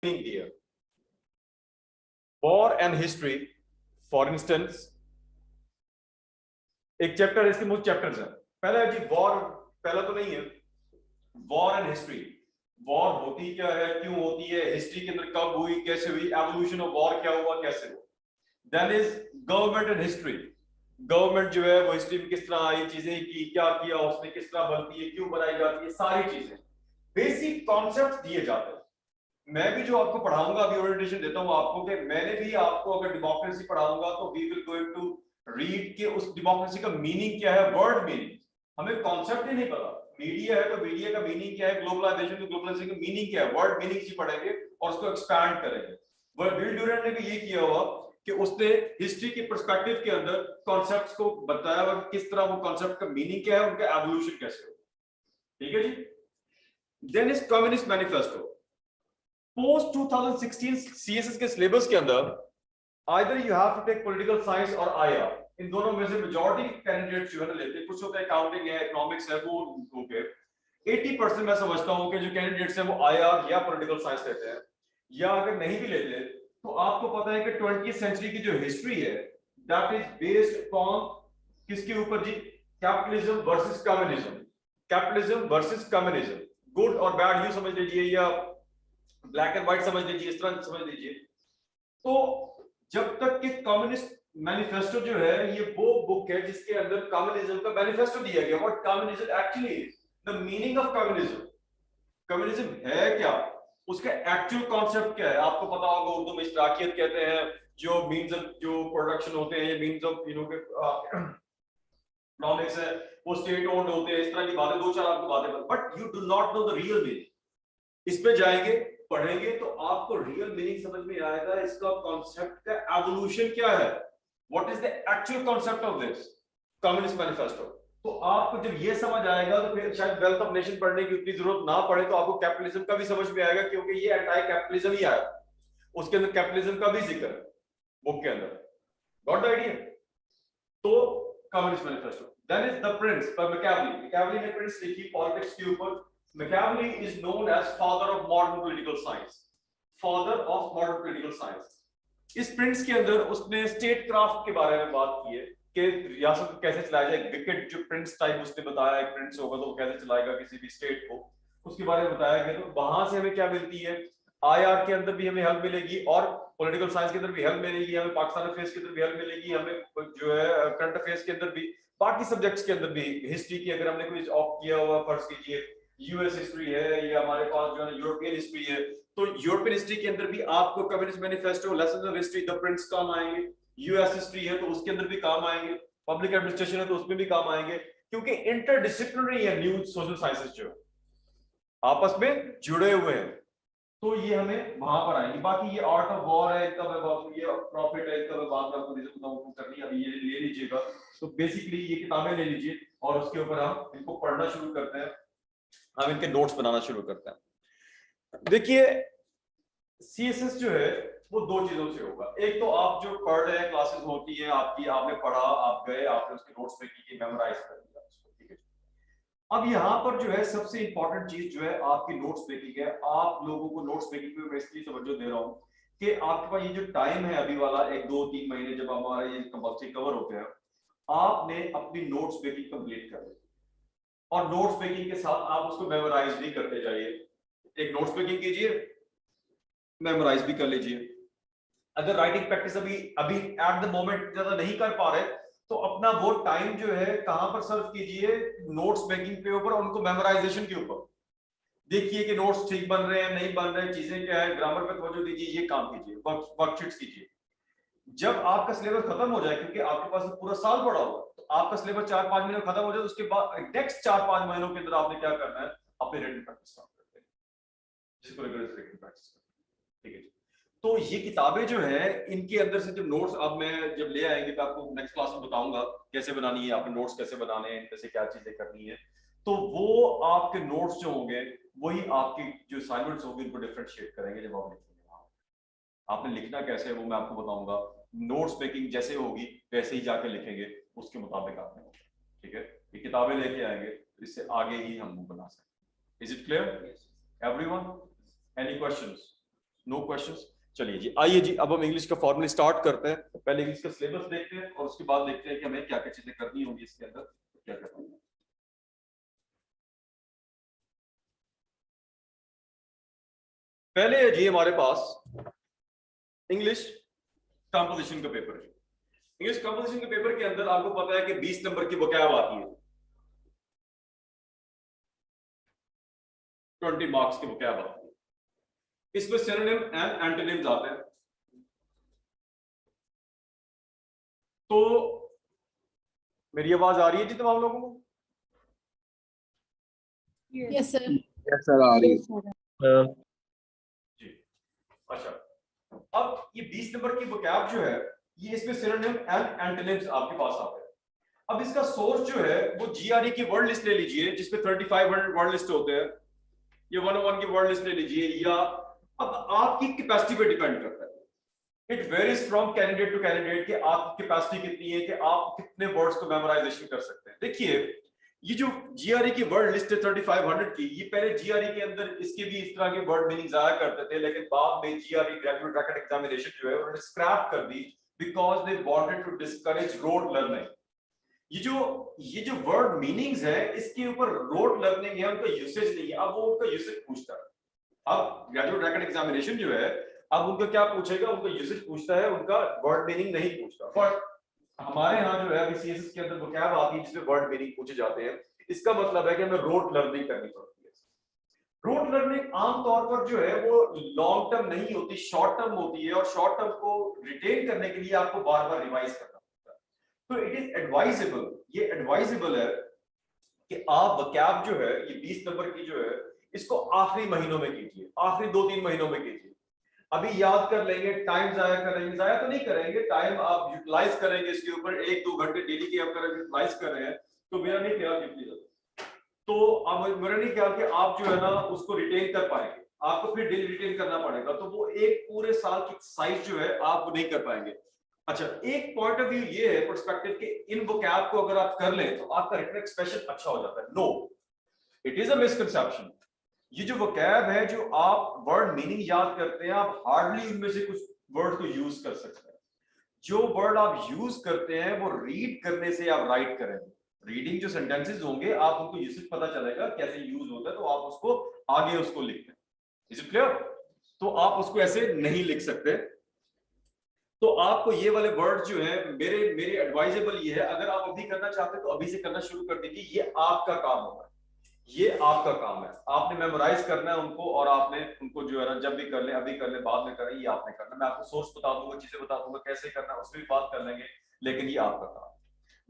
दिया war and history. For instance एक chapter, इसके मुख्य चैप्टर्स हैं। पहला है जी वॉर, पहला तो नहीं है, वॉर एंड हिस्ट्री। वॉर होती क्या है, क्यों होती है, हिस्ट्री के अंदर कब हुई, कैसे हुई, एवोल्यूशन ऑफ वॉर क्या हुआ, कैसे हुआ। Then is government and history. Government जो है वो हिस्ट्री में किस तरह आई, चीजें की, क्या किया उसने, किस तरह बनती है, क्यों बनाई जाती है, सारी चीजें बेसिक कॉन्सेप्ट दिए जाते हैं। मैं भी जो आपको पढ़ाऊंगा, अभी ओरिएंटेशन देता हूं आपको, कि मैंने भी आपको अगर डेमोक्रेसी पढ़ाऊंगा तो we will going to read के उस डेमोक्रेसी का मीनिंग क्या है, वर्ड मीनिंग। हमें कॉन्सेप्ट ही नहीं पता। मीडिया है तो मीडिया का मीनिंग क्या है, ग्लोबलाइजेशन तो ग्लोबलाइजेशन का मीनिंग क्या है, वर्ड मीनिंग ही पढ़ेंगे और उसको एक्सपैंड करेंगे। विल ड्यूरेंट ने भी ये किया हुआ कि उसने हिस्ट्री के पर्सपेक्टिव के अंदर कॉन्सेप्ट्स को बताया हुआ कि किस तरह वो कॉन्सेप्ट का मीनिंग क्या है, उनका एवोल्यूशन कैसे हो। ठीक है जी। Then is communist manifesto. Post 2016 CSS के सिलेबस के अंदर either you have to take political science और आईआर, इन दोनों में से मेजॉरिटी कैंडिडेट्स जो है ना लेते हैं। कुछ होता है अकाउंटिंग है, इकोनॉमिक्स है, वो ओके। 80% मैं समझता हूं कि जो कैंडिडेट्स हैं वो आईआर या पॉलिटिकल साइंस लेते हैं, या अगर नहीं भी लेते तो आपको पता है कि 20th सेंचुरी की जो हिस्ट्री है दैट इज बेस्ड अपॉन किसके ऊपर जी, capitalism versus communism. Capitalism versus communism, good और बैड यू समझ लीजिए, या ब्लैक एंड व्हाइट समझ लीजिए, इस तरह समझ लीजिए। तो जब तक कि कम्युनिस्ट मैनिफेस्टो जो है ये वो बुक है जिसके अंदर कम्युनिज्म का मैनिफेस्टो दिया गया, what communism actually is, the meaning of communism. Communism है क्या, उसका एक्चुअल कॉन्सेप्ट क्या है। आपको पता होगा उर्दू में इश्तराकियत कहते हैं, जो मींस ऑफ जो प्रोडक्शन होते हैं, मींस ऑफ इकोनॉमिक्स है, वो स्टेट ओन्ड होते हैं, इस तरह की बातें, दो चार आपको बातें, but you do not know the real meaning. इस पे जाएंगे, पढ़ेंगे तो आपको रियल मीनिंग समझ में आएगा, इसका कॉन्सेप्ट का एवोल्यूशन क्या है, what is the actual concept of this communist manifesto. तो आपको जब ये समझ आएगा तो फिर शायद वेल्थ ऑफ नेशन पढ़ने की उतनी जरूरत ना पड़े, तो आपको कैपिटलिज्म का भी समझ में आएगा, क्योंकि ये एंटाई कैपिटलिज्म ही आया, उसके अंदर कैपिटलिज्म का भी जिक्र है बुक के अंदर। Got the idea. तो communist manifesto. Then is the prince पर मैकियावेली। मैकियावेली ने प्रिंस लिखी पॉलिटिक्स के ऊपर। Machiavelli is known as father of modern political science, father of modern political science. इस प्रिंस के अंदर उसने स्टेट क्राफ्ट के बारे में बात की है कि रियासत को कैसे चलाया जाए। विकेट जो प्रिंस टाइप उसने बताया, एक प्रिंस होगा तो वो कैसे चलाएगा किसी भी स्टेट को, उसके बारे में बताया गया। तो वहां से हमें क्या मिलती है, आईआर के अंदर भी हमें हेल्प मिलेगी और पॉलिटिकल साइंस के अंदर भी हेल्प मिलेगी, हमें पाकिस्तान अफेयर्स के अंदर भी हेल्प मिलेगी, हमें जो है करंट अफेयर्स के अंदर भी, बाकी सब्जेक्ट्स के अंदर भी। हिस्ट्री की अगर हमने कोई ऑफ किया हुआ, फर्ज कीजिए यूएस हिस्ट्री है या हमारे पास जो है यूरोपियन हिस्ट्री है, तो यूरोपियन हिस्ट्री के अंदर भी आपको communist manifesto, lessons of history, the Prince काम आएंगे। यूएस हिस्ट्री है तो उसके अंदर भी काम आएंगे, पब्लिक एडमिनिस्ट्रेशन है तो उसमें भी काम आएंगे, क्योंकि इंटरडिसिप्लिनरी है न्यूज सोशल साइंसेस जो आपस में जुड़े हुए हैं। तो ये हमें वहां पर आएंगे। बाकी ये आर्ट ऑफ वॉर है, इनका मैं बात, ये प्रॉफिट है, इनका मैं बात आपको रीजन बताऊं करनी, अभी ये ले लीजिएगा। तो बेसिकली ये किताबें ले लीजिए और उसके ऊपर हम इनको पढ़ना शुरू करते हैं, हम इनके नोट्स बनाना शुरू करते हैं। देखिए सीएसएस जो है वो दो चीजों से होगा। एक तो आप जो पढ़ रहे हैं, क्लासेस होती है आपकी, आपने पढ़ा, आप गए, आपने उसके नोट्स पे की, मेमोराइज कर लिया उसको, ठीक है। अब यहाँ पर जो है सबसे इंपॉर्टेंट चीज जो है आपकी नोट्स मेकिंग है। आप लोगों को नोट्स मेकिंग पे मैं इसलिए तवज्जो दे रहा हूँ कि आपके पास ये जो टाइम है अभी वाला 1 2 3 महीने जब हमारे ये कंपल्सरी कवर होते हैं, आपने अपनी नोट्स मेकिंग कंप्लीट कर ली और नोट्स मेकिंग के साथ आप उसको मेमोराइज भी करते जाइए। एक नोट्स मेकिंग कीजिए, मेमोराइज भी कर लीजिए। अगर राइटिंग प्रैक्टिस अभी अभी एट द मोमेंट ज्यादा नहीं कर पा रहे तो अपना वो टाइम जो है कहां पर सर्व कीजिए, नोट्स मेकिंग के ऊपर, उनको मेमोराइजेशन के ऊपर। देखिए कि नोट्स ठीक बन रहे हैं नहीं बन रहे, चीजें क्या है, ग्रामर पे तवज्जो दीजिए, ये काम कीजिए, वर्कशीट्स कीजिए। जब आपका सिलेबस खत्म हो जाए, क्योंकि आपके पास पूरा साल पड़ा होगा, तो आपका सिलेबस 4 5 महीने में खत्म हो जाए, उसके बाद नेक्स्ट 4 5 महीनों के अंदर आपने क्या करना है, अपनी रिटन प्रैक्टिस स्टार्ट करते हैं, जिसको रेगुलर रिटन प्रैक्टिस करते हैं। ठीक है। तो ये किताबें जो है इनके अंदर से जब नोट्स अब मैं जब ले आएंगे तो आपको नेक्स्ट क्लास में बताऊंगा कैसे बनानी है, आपने नोट्स कैसे बनाने हैं, कैसे क्या चीजें करनी है। तो वो आपके नोट्स जो होंगे वही आपकी जो असाइनमेंट्स होंगे उनको डिफरेंशिएट करेंगे जब आप लिखेंगे। वहां आपने लिखना कैसे है वो मैं आपको बताऊंगा। नोट्स मेकिंग जैसे होगी वैसे ही जाके लिखेंगे, उसके मुताबिक आपने होगा। ठीक है। ये किताबें लेके आएंगे तो इससे आगे ही हम बना सकते हैं। Is it clear everyone? Any questions? No questions? चलिए जी, आइए जी, अब हम इंग्लिश का फॉर्मूला स्टार्ट करते हैं। पहले इंग्लिश का सिलेबस देखते हैं और उसके बाद देखते हैं कि हमें क्या क्या चीजें करनी होंगी इसके अंदर, क्या करना है। पहले है जी हमारे पास इंग्लिश कंपोजिशन का पेपर है। इंग्लिश कंपोजिशन के पेपर के अंदर आपको पता है कि 20 नंबर की वोकैब आती है, 20 मार्क्स की वोकैब आती है। इसमें सिनोनिम एंड एंटोनिम्स आते हैं। तो मेरी आवाज आ रही है जी तमाम लोगों को? Yes sir. यस सर, आ रही है जी। अच्छा, अब ये 20 नंबर की वोकैब जो है, ये इसमें सिनोनिम एंड एंटोनिम्स आपके पास आते हैं। अब इसका सोर्स जो है वो जीआरई की वर्ड लिस्ट ले लीजिए, जिसमें 3500 वर्ड लिस्ट होते हैं, ये 101 की वर्ड लिस्ट ले लीजिए, या अब आपकी कैपेसिटी पे डिपेंड करता है। It varies from candidate to candidate कि आपकी कैपेसिटी कितनी है, कि आप कितने वर्ड्स को मेमोराइजेशन कर सकते हैं। देखिए, ये जो जीआरई की वर्ड लिस्ट है 3500 की, ये पहले जीआरई के अंदर इसके भी इस तरह के वर्ड मीनिंग आया करते थे, लेकिन बाद में जीआरई ग्रेजुएट रैकेट एग्जामिनेशन जो है उन्होंने स्क्रैप कर दी, because they wanted to discourage rote learning. ये जो वर्ड मीनिंग्स है, इसके ऊपर रोड लर्निंग है, उनका यूसेज नहीं है। अब वो उनका यूसेज पूछता है। अब ग्रेजुएट रैकेट एग्जामिनेशन जो है, अब उनका क्या पूछेगा, उनका यूसेज पूछता है, उनका वर्ड मीनिंग नहीं पूछता। बट हमारे यहाँ जो है अभी सीएसएस के अंदर वोकैब आती है जिसमें वर्ड मीनिंग पूछे जाते हैं। इसका मतलब है कि हमें रोड लर्निंग करनी पड़ती है। रोड लर्निंग आमतौर पर जो है वो लॉन्ग टर्म नहीं होती, शॉर्ट टर्म होती है, और शॉर्ट टर्म को रिटेन करने के लिए आपको बार बार रिवाइज करना पड़ता है। तो इट इज एडवाइजेबल, ये एडवाइजेबल है कि आप वोकैब जो है, ये 20 नंबर की जो है, इसको आखिरी महीनों में कीजिए, आखिरी 2-3 महीनों में कीजिए। अभी याद कर लेंगे, टाइम जाया करेंगे, जाया तो नहीं करेंगे, टाइम आप यूटिलाइज करेंगे इसके ऊपर। 1-2 घंटे डेली के आप यूटिलाइज कर रहे हैं, तो मेरा नहीं ख्याल तो अब मेरा नहीं ख्याल कि आप जो है ना उसको रिटेन कर पाएंगे। आपको फिर डेली रिटेन करना पड़ेगा, तो वो एक पूरे साल की साइज जो है आप वो नहीं कर पाएंगे। अच्छा, एक पॉइंट ऑफ व्यू ये है पर्सपेक्टिव कि इन वोकैब को अगर आप कर लें तो आपका रिटन एक्सप्रेशन अच्छा हो जाता है। No, it is a misconception. ये जो वोकैब है, जो आप वर्ड मीनिंग याद करते हैं, आप हार्डली उनमें से कुछ वर्ड को यूज कर सकते हैं। जो वर्ड आप यूज करते हैं वो रीड करने से आप राइट करेंगे। रीडिंग जो सेंटेंसेस होंगे, आप उनको यूसेज पता चलेगा कैसे यूज होता है, तो आप उसको आगे उसको लिखते हैं। Is it clear? तो आप उसको ऐसे नहीं लिख सकते। तो आपको ये वाले वर्ड जो है, मेरे एडवाइजेबल ये है, अगर आप अभी करना चाहते हैं तो अभी से करना शुरू कर दीजिए। ये आपका काम होगा, ये आपका काम है। आपने मेमोराइज करना है उनको, और आपने उनको जो है ना जब भी कर ले, अभी कर ले, बाद में करें, ये आपने करना। मैं आपको सोर्स बता दूंगा, चीजें बता दूंगा कैसे करना है, उसमें भी बात कर लेंगे, लेकिन ये आपका काम।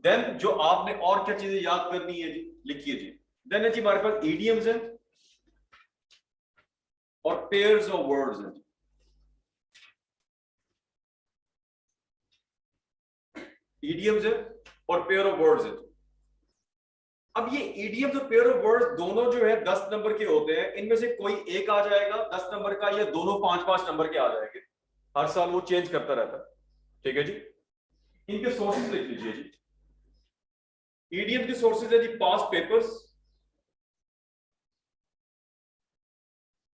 देन जो आपने और क्या चीजें याद करनी है जी, लिखिए जी। देन है जी हमारे पास इडियम्स है और पेयर्स ऑफ वर्ड्स हैं। इडियम्स है और पेयर ऑफ वर्ड्स है। अब ये इडियम्स और पेयर ऑफ वर्ड्स दोनों जो है 10 नंबर के होते हैं। इनमें से कोई एक आ जाएगा 10 नंबर का, या दोनों 5-5 नंबर के आ जाएंगे। हर साल वो चेंज करता रहता है। ठीक है जी। इनके सोर्सेज लिख लीजिए जी। ईडीएम के सोर्सेज है जी पास्ट पेपर्स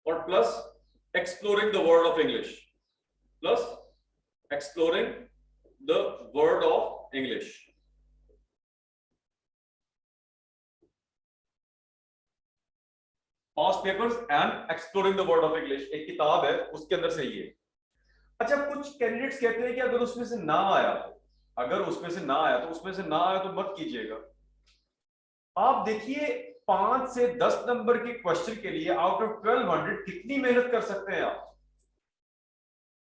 और plus exploring the word of English, plus exploring the word of English. Past papers and exploring the word of English एक किताब है, उसके अंदर से ये। अच्छा, कुछ कैंडिडेट्स कहते हैं कि अगर उसमें से ना आया तो, अगर उसमें से ना आया तो, उसमें से ना आया तो मत कीजिएगा। आप देखिए 5 से 10 नंबर के क्वेश्चन के लिए आउट ऑफ 1200 कितनी मेहनत कर सकते हैं आप।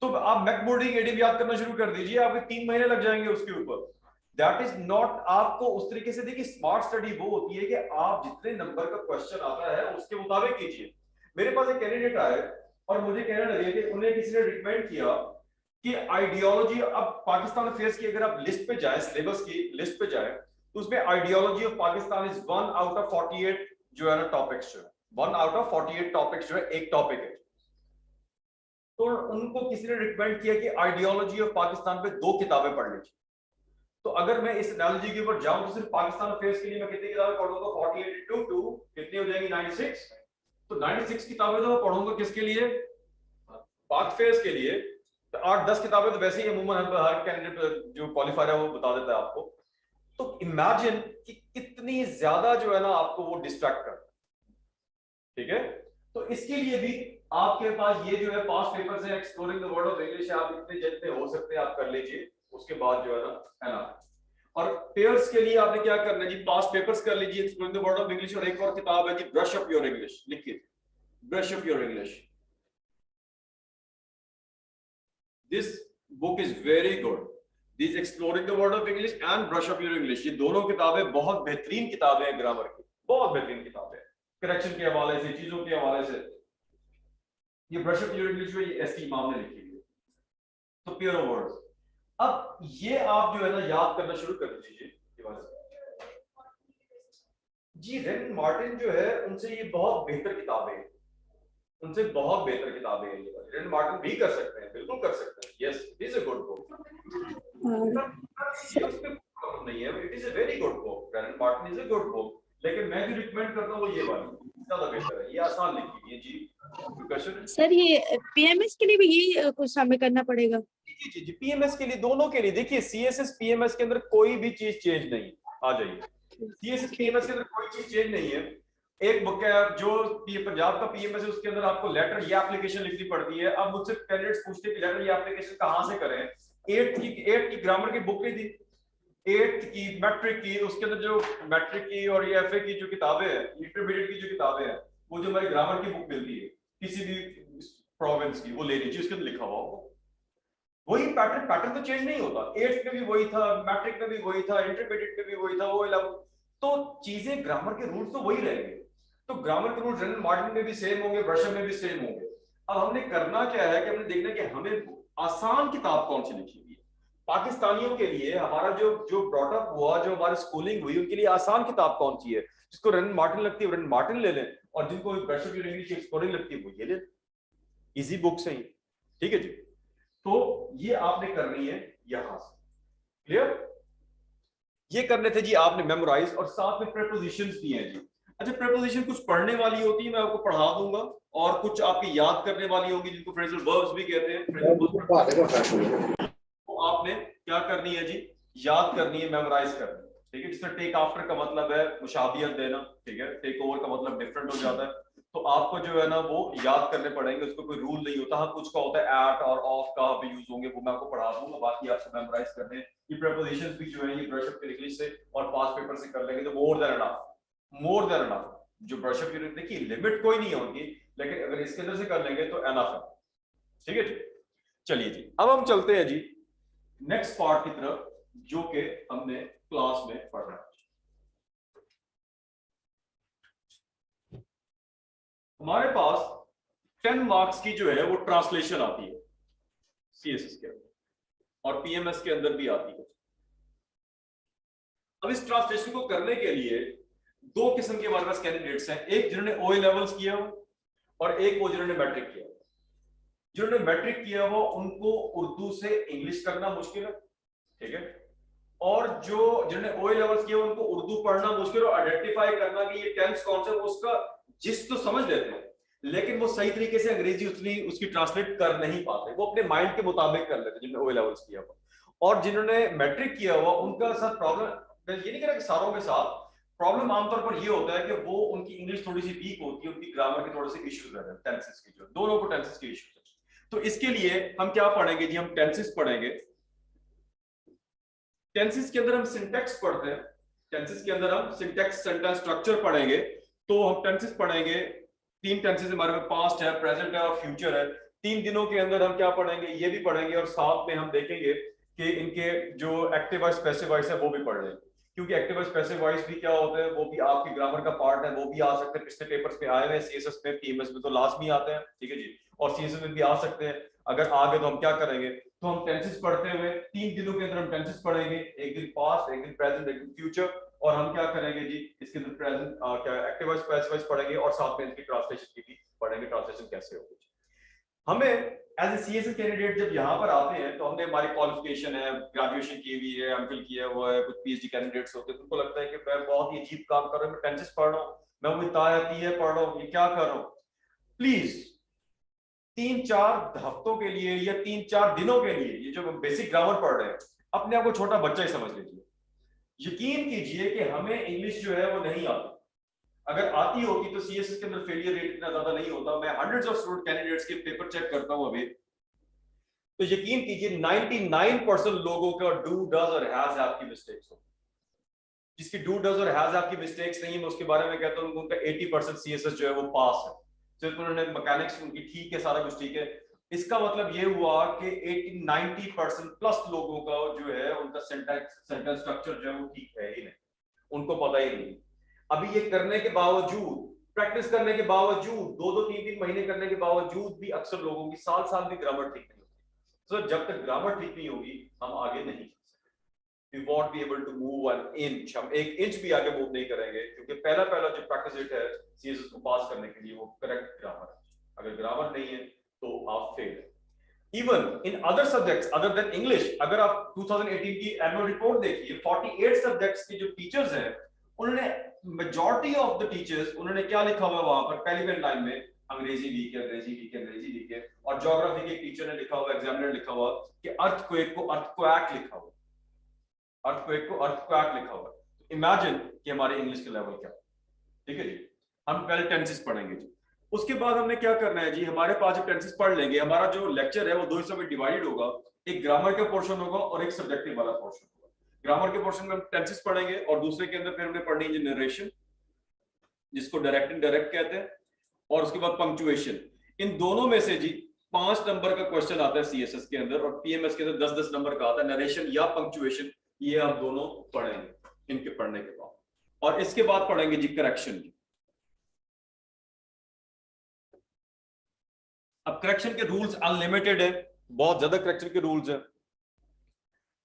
तो आप मैकबोर्डिंग एडीबी याद करना शुरू कर दीजिए, आपके 3 महीने लग जाएंगे उसके ऊपर। दैट इज नॉट, आपको उस तरीके से देखिए, स्मार्ट स्टडी वो होती है कि आप जितने नंबर का क्वेश्चन आता है उसके मुताबिक कीजिए। मेरे पास एक कैंडिडेट आए और मुझे कहने लगे कि उन्हें किसी ने रिकमेंड किया कि आइडियोलॉजी, अब पाकिस्तान अफेयर्स की अगर आप लिस्ट पे जाए, सिलेबस की लिस्ट पे जाए, तो उसमें ideology of Pakistan is 1 out of 48 जो है ना टॉपिक्स, जो है 1 आउट ऑफ 48 टॉपिक्स जो है एक टॉपिक है। तो उनको किसी ने रिकमेंड किया कि आइडियोलॉजी ऑफ पाकिस्तान पे 2 किताबें पढ़ लीजिए। तो अगर मैं इस एनालॉजी के ऊपर जाऊं तो सिर्फ पाकिस्तान अफेयर्स के लिए मैं कितनी किताबें पढ़ूंगा, 48 into 2 कितनी हो जाएंगी, 96। तो 96 किताबें तो मैं पढ़ूंगा किसके लिए, पाक फेयर्स के लिए तो 8-10 किताबें तो वैसे ही अमूमन हर कैंडिडेट जो क्वालिफायर है वो बता देता है आपको। तो इमेजिन कि कितनी ज्यादा जो है ना आपको वो डिस्ट्रैक्ट कर, ठीक है। तो इसके लिए भी आपके पास ये जो है पास्ट पेपर्स है, exploring the world of English, आप इतने जितने हो सकते हैं आप कर लीजिए। उसके बाद जो है ना और पेयर्स के लिए आपने क्या करना है जी, पास्ट पेपर्स कर लीजिए, exploring the world of English, और एक और किताब है जी ब्रश अप योर इंग्लिश, लिखिए brush up your English. This book is very good, this exploring the world of English and brush up your English, ये दोनों किताबें बहुत बेहतरीन किताबें हैं ग्रामर की, बहुत बेहतरीन किताबें, करेक्शन के हवाले से, चीजों के हवाले से। ये ब्रश अप योर इंग्लिश में ये एसटी इमाम ने लिखी है, तो प्योर वर्ड्स। अब ये आप जो है ना याद करना शुरू कर दीजिए जी। रेन मार्टिन जो है उनसे ये बहुत बेहतर किताबें हैं, उनसे बहुत बेहतर किताबें हैं ये। रेन मार्टिन भी कर सकते हैं, बिल्कुल कर सकते हैं, yes it is a good book, नहीं है, it is a very good book, rain Martin is a good book, लेकिन मैं जो रिकमेंड करता हूँ वो ये वाली ज्यादा बेहतर है, ये आसान लिखी हुई है जी। क्वेश्चन सर ये पीएमएस के लिए भी यही कुछ हमें करना पड़ेगा? जी जी जी, पीएमएस के लिए, दोनों के लिए देखिए, सीएसएस पीएमएस के अंदर कोई भी चीज चेंज नहीं, आ जाइए, सीएसएस पीएमएस के अंदर कोई चीज चेंज नहीं है। एक बुक है जो पंजाब का पीएमएस है, उसके अंदर आपको लेटर या एप्लीकेशन लिखनी पड़ती है। अब मुझसे कैंडिडेट्स पूछते हैं कि लेटर या एप्लीकेशन कहां से करें। 8th की ग्रामर की बुक नहीं थी, 8th की मैट्रिक की, उसके अंदर जो मैट्रिक की और ये एफए की जो किताबें हैं, इंटरमीडिएट की जो किताबें हैं, वो जो हमारी ग्रामर की बुक मिलती है किसी भी प्रोविंस की, वो ले लीजिए, उसके अंदर लिखा हुआ होगा वही पैटर्न, पैटर्न तो चेंज नहीं होता। 8th में भी वही था, मैट्रिक में भी वही था, इंटरमीडिएट में भी वही था, वो 11, तो चीजें ग्रामर के रूल्स तो वही रहेंगे। तो ग्रामर के रूल्स रेन मार्टिन में भी सेम होंगे, ब्रशर में भी सेम होंगे। अब हमने करना क्या है कि हमने देखना कि हमें आसान किताब कौन सी लिखी हुई है। पाकिस्तानियों के लिए हमारा जो जो ब्रॉटअप हुआ, जो हमारी स्कूलिंग हुई, उनके लिए आसान किताब कौन सी है। जिसको रेन मार्टिन लगती है रेन मार्टिन ले लें, और जिनको ब्रशर की इंग्लिश एक्सप्लोरिंग लगती है वो ये ले, इजी बुक्स हैं, ठीक है जी। तो ये आपने करनी है यहां से, क्लियर। ये करने थे जी आपने मेमोराइज, और साथ में प्रीपोजिशंस भी हैं जी। अच्छा, प्रीपोजिशन कुछ पढ़ने वाली होती है, मैं आपको पढ़ा दूंगा, और कुछ आपकी याद करने वाली होगी, जिनको फ्रेजल वर्ब्स भी कहते हैं। तो आपने क्या करनी है जी, याद करनी है, मेमोराइज करनी है, ठीक है। जिसमें टेक आफ्टर का मतलब है मुशाबियत देना, ठीक है, टेक ओवर का मतलब डिफरेंट हो जाता है। तो आपको जो है ना वो याद करने पड़ेंगे, उसको कोई रूल नहीं होता। हाँ, कुछ का होता है एट और ऑफ का भी यूज होंगे, वो मैं आपको पढ़ा दूंगा, बाकी आपको मेमोराइज करने हैं। ये प्रीपोजिशंस भी जो है ये ब्रश अप इंग्लिश से और पास्ट पेपर से कर लेंगे तो more than enough, more than enough. जो ब्रश अप यूनिट, देखिए लिमिट कोई नहीं है उनकी, लेकिन अगर इसके अंदर से कर लेंगे तो एनफ है, ठीक है जी। चलिए जी, अब हम चलते हैं जी नेक्स्ट पार्ट की तरफ, जो कि हमने क्लास में पढ़ना है। हमारे पास 10 मार्क्स की जो है वो ट्रांसलेशन आती है सीएसएस के अंदर, और पीएमएस के अंदर भी आती है। अब इस ट्रांसलेशन को करने के लिए दो किस्म के हमारे पास कैंडिडेट्स हैं, एक जिन्होंने ओए लेवल्स किया हो, और एक वो जिन्होंने मैट्रिक किया हो। जिन्होंने मैट्रिक किया हो उनको उर्दू से इंग्लिश करना मुश्किल है, ठीक है, और जो जिन्होंने ओए लेवल्स किया उनको उर्दू पढ़ना मुश्किल, और आइडेंटिफाई करना कि ये टेंस कौन सा है, उसका जिस तो समझ लेते हैं, लेकिन वो सही तरीके से अंग्रेजी उतनी उसकी ट्रांसलेट कर नहीं पाते, वो अपने माइंड के मुताबिक कर लेते जिन्होंने ओए लेवल्स किया हुआ। और जिन्होंने मैट्रिक किया हुआ उनका साथ प्रॉब्लम, मैं ये नहीं कह रहा कि सारों के साथ प्रॉब्लम आमतौर पर ये होता है कि वो उनकी इंग्लिश थोड़ी सी वीक होती है, उनकी ग्रामर के थोड़े से इश्यूज रहते हैं, टेंसेस के, जो दोनों को टेंसेस के इश्यूज है। तो इसके लिए हम क्या पढ़ेंगे जी, हम टेंसेस पढ़ेंगे। टेंसेस के अंदर हम सिंटेक्स पढ़ते हैं, टेंसेस के अंदर हम सिंटेक्स, सेंटेंस स्ट्रक्चर पढ़ेंगे। तो हम टेंसेस पढ़ेंगे, 3 टेंसेस हमारे में, पास्ट है, प्रेजेंट है और फ्यूचर है। 3 दिनों के अंदर हम क्या पढ़ेंगे, ये भी पढ़ेंगे, और साथ में हम देखेंगे कि इनके जो एक्टिव वॉइस पैसिव वॉइस है वो भी पढ़ लेंगे, क्योंकि एक्टिव वॉइस पैसिव वॉइस भी क्या होते हैं, वो भी आपकी ग्रामर का पार्ट है, वो भी आ सकते हैं। पिछले पेपर्स में आए हुए हैं, सीएसएस में, पीएमएस में तो लास्ट में आते हैं, ठीक है जी, और सीएसएस में भी आ सकते हैं। अगर आ गए तो हम क्या करेंगे, तो हम टेंसेस पढ़ते हुए 3 दिनों के अंदर हम टेंसेस पढ़ेंगे, एक दिन पास्ट, एक दिन प्रेजेंट, एक दिन फ्यूचर। और हम क्या करेंगे जी, इसके अंदर प्रेजेंट क्या एक्टिव वॉइस पैसिव वॉइस पढ़ेंगे, और साथ में इसकी ट्रांसलेशन की भी पढ़ेंगे, ट्रांसलेशन कैसे होगी। हमें एज ए सीएसएस कैंडिडेट जब यहाँ पर आते हैं, तो हमने हमारी क्वालिफिकेशन है, ग्रेजुएशन की हुई है, एमफिल किया हुआ है, कुछ पीएचडी कैंडिडेट्स होते हैं, उनको लगता है कि मैं बहुत ही अजीब काम कर रहा हूँ, मैं टेंसेस पढ़ रहा हूँ, मैं वो तायती है पढ़ रहा हूँ, ये क्या कर रहा हूँ। प्लीज 3-4 हफ्तों के लिए या 3-4 दिनों के लिए ये जो बेसिक ग्रामर पढ़ रहे हैं, अपने आप को छोटा बच्चा ही समझ लीजिए। यकीन कीजिए कि हमें इंग्लिश जो है वो नहीं आती। अगर आती होती तो सीएसएस के अंदर फेलियर रेट इतना ज्यादा नहीं होता। मैं हंड्रेड्स ऑफ स्टूडेंट कैंडिडेट्स के पेपर चेक करता हूं अभी, तो यकीन कीजिए 99% लोगों का डू डज और हैज हैव की मिस्टेक्स हो। जिसकी डू डज और हैज हैव की मिस्टेक्स नहीं है, मैं उसके बारे में कहता हूं उनका 80% सीएसएस जो है वो पास है। सिर्फ उन्होंने मैकेनिक्स उनकी ठीक है, सारा कुछ ठीक है। इसका मतलब ये हुआ कि 80-90% प्लस लोगों का जो है उनका सेंटेंस स्ट्रक्चर जो है वो ठीक है ही नहीं, उनको पता ही नहीं। अभी ये करने के बावजूद, प्रैक्टिस करने के बावजूद, 2-3 महीने करने के बावजूद भी अक्सर लोगों की साल भी ग्रामर ठीक नहीं होती। तो जब तक ग्रामर ठीक नहीं होगी हम आगे नहीं चल सकते। We won't be able to move an inch, हम 1 इंच भी आगे मूव नहीं करेंगे, क्योंकि पहला जो प्रैक्टिस रेट है सीएसएस को पास करने के लिए वो करेक्ट ग्रामर है। अगर ग्रामर नहीं है तो आप फेल है। Even in other subjects other than English, अगर आप 2018 की एनुअल रिपोर्ट देखिए, 48 सब्जेक्ट्स के जो टीचर्स हैं उन्होंने मेजॉरिटी ऑफ द टीचर्स उन्होंने क्या लिखा हुआ वहां पर पहली लाइन में, अंग्रेजी वीक है, अंग्रेजी वीक है, अंग्रेजी वीक है। और ज्योग्राफी के टीचर ने लिखा हुआ, एग्जामिनर लिखा हुआ कि अर्थक्वेक को अर्थक्वैक लिखा हुआ, अर्थक्वेक को अर्थक्वैक लिखा हुआ। इमेजिन कि हमारे इंग्लिश के लेवल क्या है। ठीक है जी, हम पहले टेंसेस पढ़ेंगे जी, उसके बाद हमने क्या करना है जी, हमारे पास जब टेंसेस पढ़ लेंगे, हमारा जो लेक्चर है वो 2 हिस्सों में डिवाइडेड होगा। एक ग्रामर का पोर्शन होगा और एक सब्जेक्टिव वाला पोर्शन होगा। ग्रामर के पोर्शन में हम टेंसेस पढ़ेंगे और दूसरे के अंदर फिर हमने पढ़नी है नरेशन, जिसको डायरेक्ट इनडायरेक्ट कहते हैं, और उसके बाद पंक्चुएशन। इन दोनों में से जी 5 नंबर का क्वेश्चन आता है सीएसएस के अंदर, और पीएमएस के अंदर 10-10 नंबर का आता है, नरेशन या पंक्चुएशन। ये आप दोनों पढ़ेंगे इनके पढ़ने के बाद, और इसके बाद पढ़ेंगे जी करेक्शन। अब करेक्शन के रूल्स अनलिमिटेड है, बहुत ज्यादा करेक्शन के रूल्स हैं।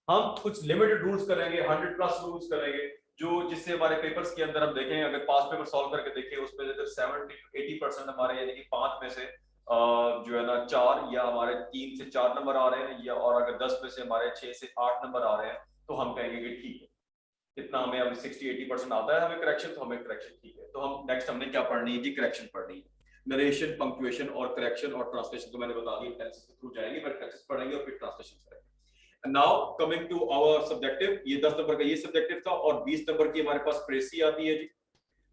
हम कुछ लिमिटेड रूल्स करेंगे, 100+ रूल्स करेंगे, जो जिससे हमारे पेपर्स के अंदर हम देखें, अगर पास पेपर सॉल्व करके देखें उसमें अगर 70-80% हमारे यानी कि 5 में से जो है ना 4 या हमारे 3 से 4 नंबर आ रहे हैं, या और अगर 10 में से हमारे 6 से 8 नंबर आ रहे हैं, तो हम कहेंगे कि ठीक है, इतना हमें अभी 60-80% आता है हमें करेक्शन, तो हमें करेक्शन ठीक है। तो हम नेक्स्ट हमने क्या पढ़नी है जी, करेक्शन पढ़नी है। नरेशन, पंक्चुएशन और करेक्शन और ट्रांसलेशन तो मैंने बता दिया, टेंसेस के थ्रू जाएंगे, पर टेंसेस पढ़ेंगे और फिर ट्रांसलेशन करेंगे। Now coming to our subjective, ये 10 नंबर का ये सब्जेक्टिव था, और 20 नंबर की हमारे पास प्रेसी आती है जी,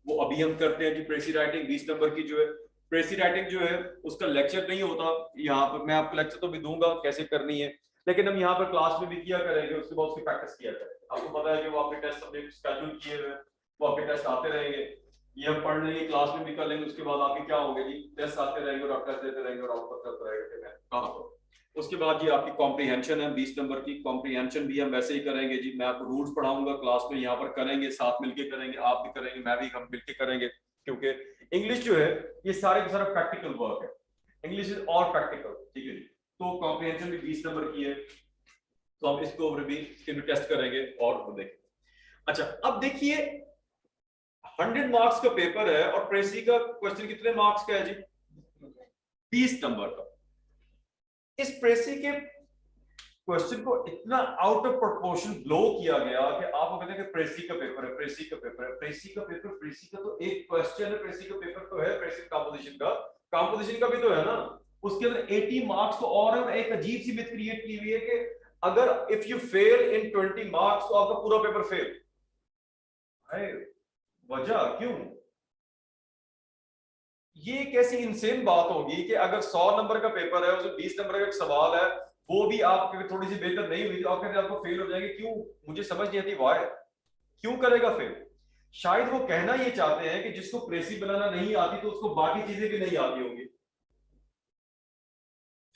वो अभी हम करते हैं जी। प्रेसी राइटिंग 20 नंबर की जो है, प्रेसी राइटिंग जो है उसका लेक्चर नहीं होता यहाँ पर, मैं आपको लेक्चर तो भी दूंगा कैसे करनी है, लेकिन हम यहाँ पर क्लास में भी किया करेंगे, उसके बाद उसकी प्रैक्टिस किया करेंगे। आपको पता है कि वो आपके टेस्ट सबने शेड्यूल किए हुए, वो आपके टेस्ट आते रहेंगे, ये हम पढ़ लेंगे, क्लास में भी कर लेंगे, उसके बाद आपके क्या होंगे जी, टेस्ट आते रहेंगे और आप टेस्ट देते रहेंगे और आउटपुट करते रहेंगे कहाँ पर। उसके बाद जी आपकी कॉम्प्रीहेंशन है 20 नंबर की, कॉम्प्रीहेंशन भी हम वैसे ही करेंगे जी। मैं आपको रूल्स पढ़ाऊंगा क्लास में, यहाँ पर करेंगे, साथ मिलके करेंगे, आप भी करेंगे, मैं भी, हम मिलके करेंगे, क्योंकि इंग्लिश जो है ये सारे का सारा प्रैक्टिकल वर्क है, इंग्लिश इज ऑल प्रैक्टिकल। ठीक है जी, तो कॉम्प्रीहेंशन भी 20 नंबर की है, तो हम इसको भी टेस्ट करेंगे और देखेंगे। अच्छा, अब देखिए 100 मार्क्स का पेपर है और प्रेसी का क्वेश्चन कितने मार्क्स का है जी, 20 नंबर का। इस प्रेसी के क्वेश्चन को इतना आउट ऑफ प्रोपोर्शन ब्लो किया गया कि आपको कहते हैं कि प्रेसी का पेपर है, प्रेसी का पेपर है, प्रेसी का पेपर, प्रेसी का तो एक क्वेश्चन है, प्रेसी का पेपर तो है, प्रेसी कंपोजिशन का भी तो है ना, उसके अंदर 80 मार्क्स तो और एक अजीब सी मिथ क्रिएट की हुई है कि अगर if you fail in 20 marks तो आपका पूरा पेपर फेल है। वजह क्यों? ये एक ऐसी इंसेन बात होगी कि अगर 100 नंबर का पेपर है, उसमें 20 नंबर का एक सवाल है, वो भी आपके थोड़ी सी बेहतर नहीं हुई, आप कहते आपको फेल हो जाएंगे। क्यों? मुझे समझ नहीं आती वाई, क्यों करेगा फेल? शायद वो कहना ये चाहते हैं कि जिसको प्रेसी बनाना नहीं आती तो उसको बाकी चीजें भी नहीं आती होंगी।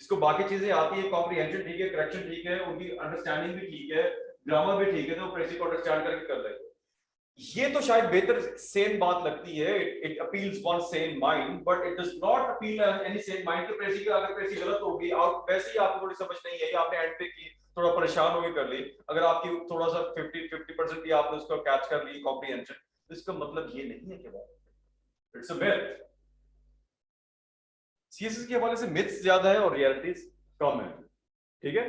जिसको बाकी चीजें आती है, कॉम्प्रीहेंशन ठीक है, करेक्शन ठीक है, उनकी अंडरस्टैंडिंग भी ठीक है, ग्रामर भी ठीक है, तो प्रेसी को अंडरस्टैंड करके कर लेंगे। ये तो शायद बेहतर सेम बात लगती है, it appeals one same mind, but it does not appeal any same mind. तो प्रेसी का अगर प्रेसी गलत होगी, आप वैसे ही आपको थोड़ी समझ नहीं है, आपने एंड पे की, थोड़ा परेशान होकर कर ली, अगर आपकी थोड़ा सा 50% भी आपने उसको कैच कर ली कॉम्प्रीहेंशन, तो इसका मतलब ये नहीं है कि इट्स अ मिथ। सीएसएस के हवाले से मिथ्स ज्यादा है और रियलिटीज कम है। ठीक है,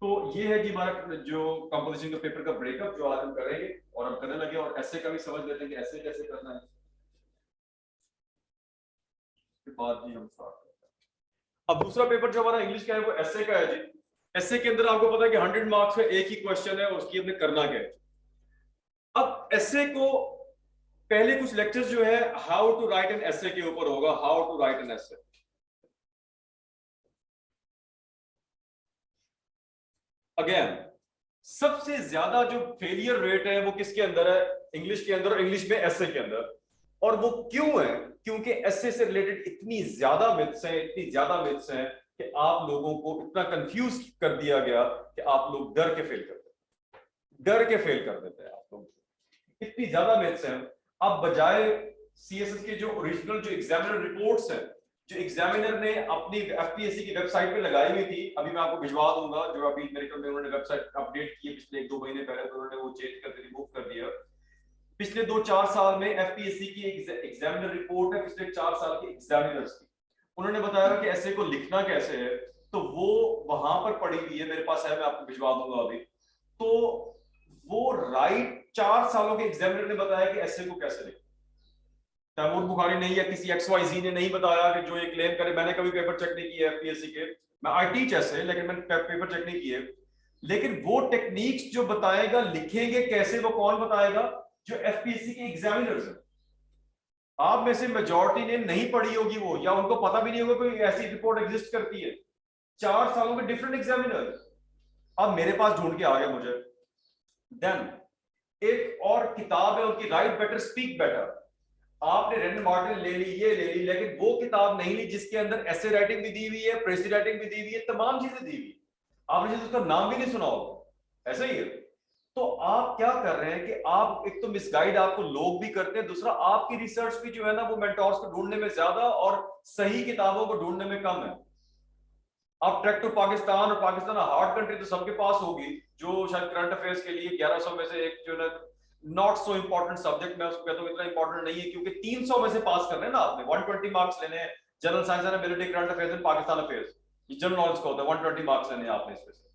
तो ये है जी हमारा जो कंपोजिशन का पेपर का ब्रेकअप जो आज हम करेंगे, और हम करने लगे, और ऐसे का भी समझ लेते हैं कि ऐसे कैसे करना है। उसके बाद जी हम स्टार्ट करते हैं। अब दूसरा पेपर जो हमारा इंग्लिश का है वो एसए का है जी। एसए के अंदर आपको पता है कि 100 मार्क्स का एक ही क्वेश्चन है और उसकी हमने करना क्या है। अब एसए को पहले कुछ लेक्चर्स जो है how to write an essay के ऊपर होगा, how to write an essay. Again सबसे ज्यादा जो फेलियर रेट है वो किसके अंदर है, इंग्लिश के अंदर, इंग्लिश में एसए के अंदर। और वो क्यों है, क्योंकि एसए से रिलेटेड इतनी ज्यादा मिथ्स हैं, इतनी ज्यादा मिथ्स हैं कि आप लोगों को इतना कंफ्यूज कर दिया गया कि आप लोग डर के फेल करते हैं, डर के फेल कर देते हैं आप लोग, इतनी ज्यादा मिथ्स हैं। अब बजाय सीएसएस के जो ओरिजिनल जो एग्जामिनर रिपोर्ट्स हैं, जो एग्जामिनर ने अपनी एफपीएससी की वेबसाइट पे लगाई हुई थी, अभी मैं आपको भिजवा दूंगा, जो अभी मेरे ख्याल में उन्होंने वेबसाइट अपडेट की है पिछले 1-2 महीने पहले, तो उन्होंने वो चेंज करके रिमूव कर दिया। पिछले 2-4 साल में एफपीएससी की एग्जामिनर रिपोर्ट है पिछले 4 साल के एग्जामिनर्स की, उन्होंने बताया कि ऐसे को लिखना कैसे है, तो वो वहां पर पड़ी हुई है, मेरे पास है, मैं आपको भिजवा दूंगा अभी। तो वो राइट 4 सालों के एग्जामिनर ने बताया कि ऐसे को कैसे लिखना। तैमूर बुखारी नहीं या किसी XYZ ने नहीं बताया कि जो ये क्लेम करे। मैंने कभी पेपर चेक नहीं किया एफपीएससी के, मैं आई टीच ऐसे, लेकिन मैंने पेपर चेक नहीं किए। लेकिन वो टेक्निक्स जो बताएगा लिखेंगे कैसे, वो कौन बताएगा, जो एफपीएससी के एग्जामिनर्स हैं। आप में से मेजॉरिटी ने नहीं पढ़ी होगी वो, या उनको पता भी नहीं होगा कोई ऐसी रिपोर्ट एग्जिस्ट करती है। 4 सालों में डिफरेंट एग्जामिनर अब मेरे पास ढूंढ के आ गए मुझे। देन एक और किताब है उनकी, राइट बेटर स्पीक बेटर। आपने रेंड मार्टिन ले ली, ये ले ली, लेकिन वो किताब नहीं ली जिसके अंदर एसे राइटिंग भी दी हुई है, प्रेसी राइटिंग भी दी हुई है, तमाम चीजें दी हुई। आपने जिस उसका नाम भी नहीं सुना होगा, ऐसा ही है। तो आप क्या कर रहे हैं कि आप एक तो मिसगाइड आपको लोग भी करते हैं, दूसरा आपकी रिसर्च भी जो है ना वो मेंटोर्स को ढूंढने में ज्यादा और सही किताबों को ढूंढने में कम है। आप ट्रैक टू पाकिस्तान, और पाकिस्तान हार्ड कंट्री तो सबके पास होगी, जो शायद करंट अफेयर्स के लिए 1100 में से एक जो है नॉट सो इंपॉर्टेंट सब्जेक्ट, मैं उसको कहता हूं इतना इंपॉर्टेंट नहीं है, क्योंकि 300 में से पास करने हैं ना आपने, 120 मार्क्स लेने हैं। General science and ability, current affairs and Pakistan affairs, ये जनरल नॉलेज का होता है, 120 मार्क्स लेने हैं आपने इसमें से।